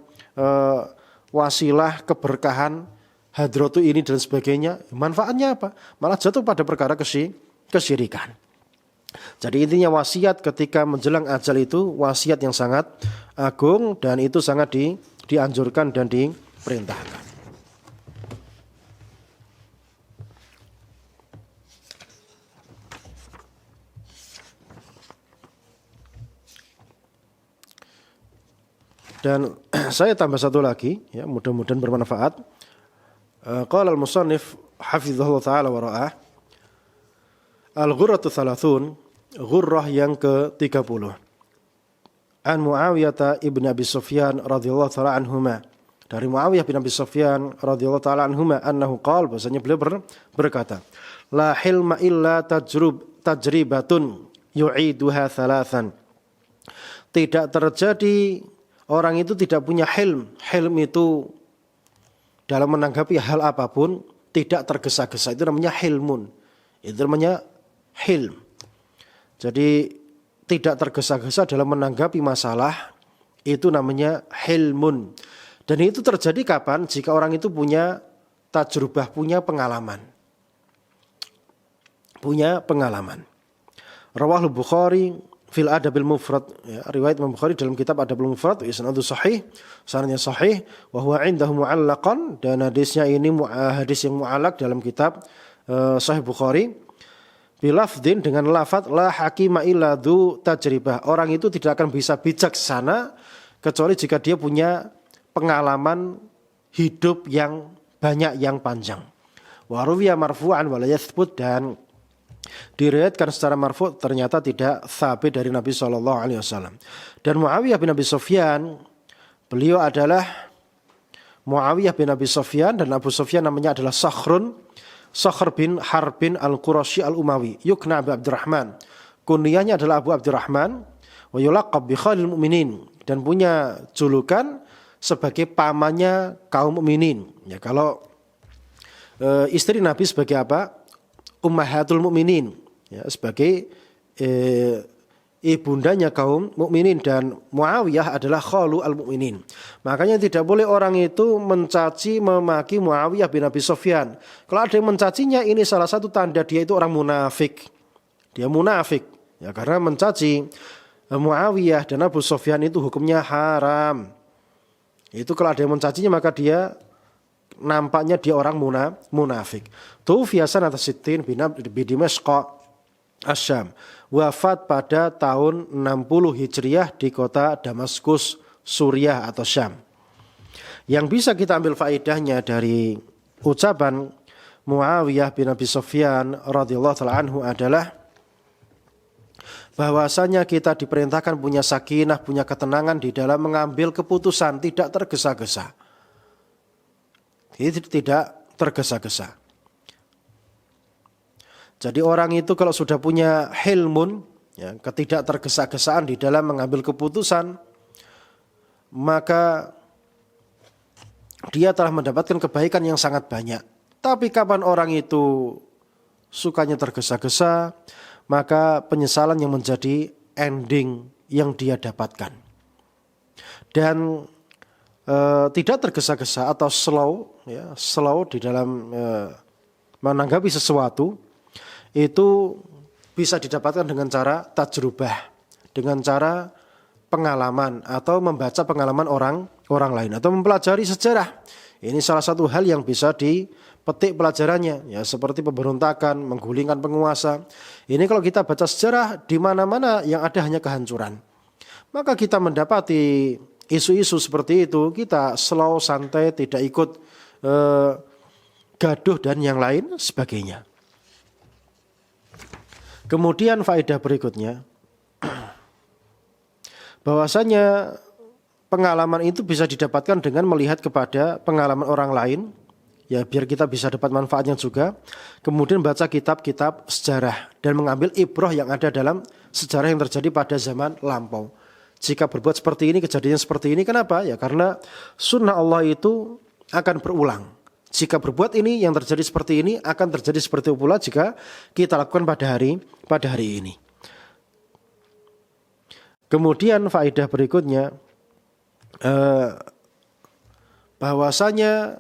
wasilah keberkahan hadratu ini dan sebagainya. Manfaatnya apa? Malah jatuh pada perkara kesyirikan. Jadi intinya wasiat ketika menjelang ajal itu wasiat yang sangat agung dan itu sangat dianjurkan dan diperintahkan. Dan saya tambah satu lagi, ya mudah-mudahan bermanfaat. Qala al-musannif hafizahullah ta'ala wa ra'ah, al-ghurratu thalathun, ghurrah yang ke-30. An Muawiyah ibn Abi Sufyan radhiyallahu ta'ala anhuma. Dari Muawiyah bin Abi Sufyan radhiyallahu ta'ala anhuma annahu qala, bahasanya beliau berkata, la hilma illa tajribatun yu'iduha thalathan. Tidak terjadi, orang itu tidak punya hilm. Hilm itu dalam menanggapi hal apapun tidak tergesa-gesa, itu namanya hilmun. Itu namanya hilm. Jadi tidak tergesa-gesa dalam menanggapi masalah, itu namanya hilmun. Dan itu terjadi kapan? Jika orang itu punya tajrubah, punya pengalaman. Punya pengalaman. Rawahul Bukhari fil Adabil Mufrad, ya, riwayat Imam Bukhari dalam kitab Adabul Mufrad, isnadu sahih, sanadnya sahih, wa huwa indahu mu'allaqan, dan hadisnya ini hadis yang mu'allaq dalam kitab Sahih Bukhari. Bilafdin, dengan lafaz la hakima illa dzu tajribah. Orang itu tidak akan bisa bijaksana kecuali jika dia punya pengalaman hidup yang banyak, yang panjang. Wa ruwiya marfu'an wa la yathbut, dan diriwayatkan secara marfu' ternyata tidak tsabit dari Nabi sallallahu alaihi wasallam. Dan Muawiyah bin Abi Sufyan, beliau adalah Muawiyah bin Abi Sufyan, dan Abu Sufyan namanya adalah Sakhr bin Harbin al-Qurashi al-Umawi, yukna Abu Abdurrahman. Kunyahnya adalah Abu Abdurrahman, wa yulaqab bi Khalil Mu'minin, dan punya julukan sebagai pamannya kaum mukminin. Ya, kalau istri Nabi sebagai apa? Ummahatul Mu'minin, ya, sebagai ibundanya kaum mukminin, dan Muawiyah adalah khalu al-mu'minin. Makanya tidak boleh orang itu mencaci memaki Muawiyah bin Abi Sufyan. Kalau ada yang mencacinya, ini salah satu tanda dia itu orang munafik. Dia munafik, ya, karena mencaci Muawiyah dan Abu Sufyan itu hukumnya haram. Itu kalau ada yang mencacinya, maka dia nampaknya dia orang munafik. Tufiya sanata sittin bi Dimashq Asyam, wafat pada tahun 60 Hijriah di kota Damaskus, Suriah atau Syam. Yang bisa kita ambil faedahnya dari ucapan Muawiyah bin Abi Sufyan radhiyallahu ta'ala anhu adalah bahwasanya kita diperintahkan punya sakinah, punya ketenangan di dalam mengambil keputusan, tidak tergesa-gesa. Tidak tergesa-gesa. Jadi orang itu kalau sudah punya hilmun, ya, ketidak tergesa-gesaan di dalam mengambil keputusan, maka dia telah mendapatkan kebaikan yang sangat banyak. Tapi kapan orang itu sukanya tergesa-gesa, maka penyesalan yang menjadi ending yang dia dapatkan. Dan tidak tergesa-gesa atau slow, ya, slow di dalam menanggapi sesuatu, itu bisa didapatkan dengan cara tajrubah, dengan cara pengalaman atau membaca pengalaman orang lain atau mempelajari sejarah. Ini salah satu hal yang bisa dipetik pelajarannya, ya, seperti pemberontakan, menggulingkan penguasa. Ini kalau kita baca sejarah, di mana-mana yang ada hanya kehancuran. Maka kita mendapati isu-isu seperti itu, kita slow, santai, tidak ikut gaduh dan yang lain sebagainya. Kemudian faedah berikutnya, bahwasanya pengalaman itu bisa didapatkan dengan melihat kepada pengalaman orang lain, ya, biar kita bisa dapat manfaatnya juga. Kemudian baca kitab-kitab sejarah dan mengambil ibrah yang ada dalam sejarah yang terjadi pada zaman lampau. Jika berbuat seperti ini, kejadian seperti ini, kenapa? Ya, karena sunnah Allah itu akan berulang. Jika berbuat ini, yang terjadi seperti ini akan terjadi seperti pula jika kita lakukan pada hari ini. Kemudian faedah berikutnya, bahwasanya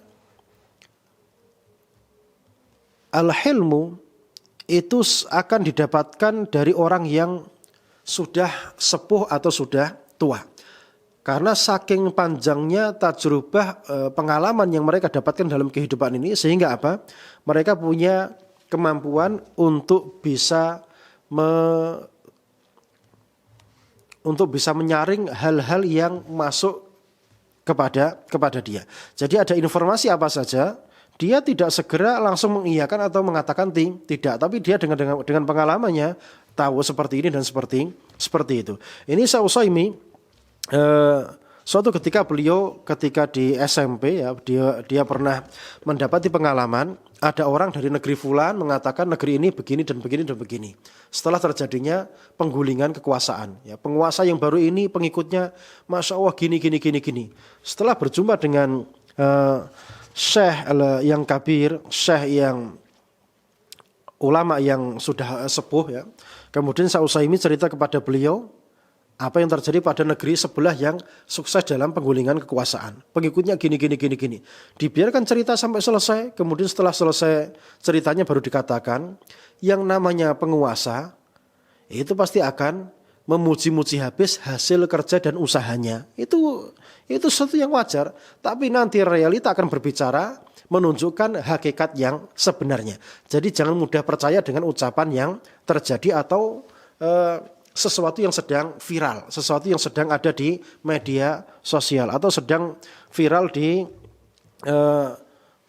al-hilmu itu akan didapatkan dari orang yang sudah sepuh atau sudah tua. Karena saking panjangnya tajrubah, pengalaman yang mereka dapatkan dalam kehidupan ini, sehingga apa? Mereka punya kemampuan untuk bisa menyaring hal-hal yang masuk kepada dia. Jadi ada informasi apa saja, dia tidak segera langsung mengiyakan atau mengatakan tidak, tapi dia dengan pengalamannya tahu seperti ini dan seperti itu. Ini Sa'usaimi, suatu ketika ketika di SMP, ya, dia pernah mendapati pengalaman ada orang dari negeri fulan mengatakan negeri ini begini dan begini dan begini. Setelah terjadinya penggulingan kekuasaan, ya, penguasa yang baru ini pengikutnya masya Allah gini. Setelah berjumpa dengan syekh yang kabir, syekh yang ulama yang sudah sepuh, ya, kemudian Sa'usaimi cerita kepada beliau Apa yang terjadi pada negeri sebelah yang sukses dalam penggulingan kekuasaan. Pengikutnya gini. Dibiarkan cerita sampai selesai, kemudian setelah selesai ceritanya baru dikatakan, yang namanya penguasa, itu pasti akan memuji-muji habis hasil kerja dan usahanya. Itu sesuatu yang wajar. Tapi nanti realita akan berbicara, menunjukkan hakikat yang sebenarnya. Jadi jangan mudah percaya dengan ucapan yang terjadi atau sesuatu yang sedang viral, sesuatu yang sedang ada di media sosial atau sedang viral di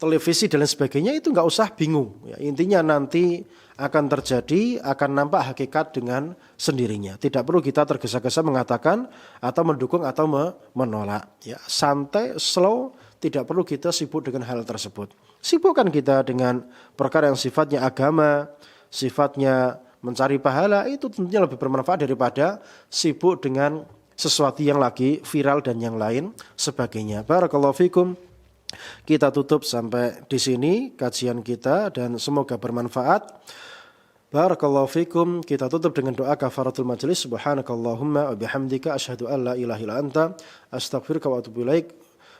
televisi dan lain sebagainya, itu nggak usah bingung. Ya, intinya nanti akan terjadi, akan nampak hakikat dengan sendirinya. Tidak perlu kita tergesa-gesa mengatakan atau mendukung atau menolak. Ya, santai, slow, tidak perlu kita sibuk dengan hal tersebut. Sibukkan kita dengan perkara yang sifatnya agama, sifatnya mencari pahala, itu tentunya lebih bermanfaat daripada sibuk dengan sesuatu yang lagi viral dan yang lain sebagainya. Barakallahu fikum. Kita tutup sampai di sini kajian kita dan semoga bermanfaat. Barakallahu fikum. Kita tutup dengan doa kafaratul majlis. Subhanakallahumma wa bihamdika asyhadu an la ilaha illa anta astaghfiruka wa atubu ilaik.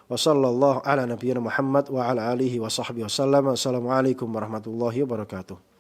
Wa sallallahu ala nabiyyina Muhammad wa ala alihi wa sahbihi wasallam. Assalamualaikum warahmatullahi wabarakatuh.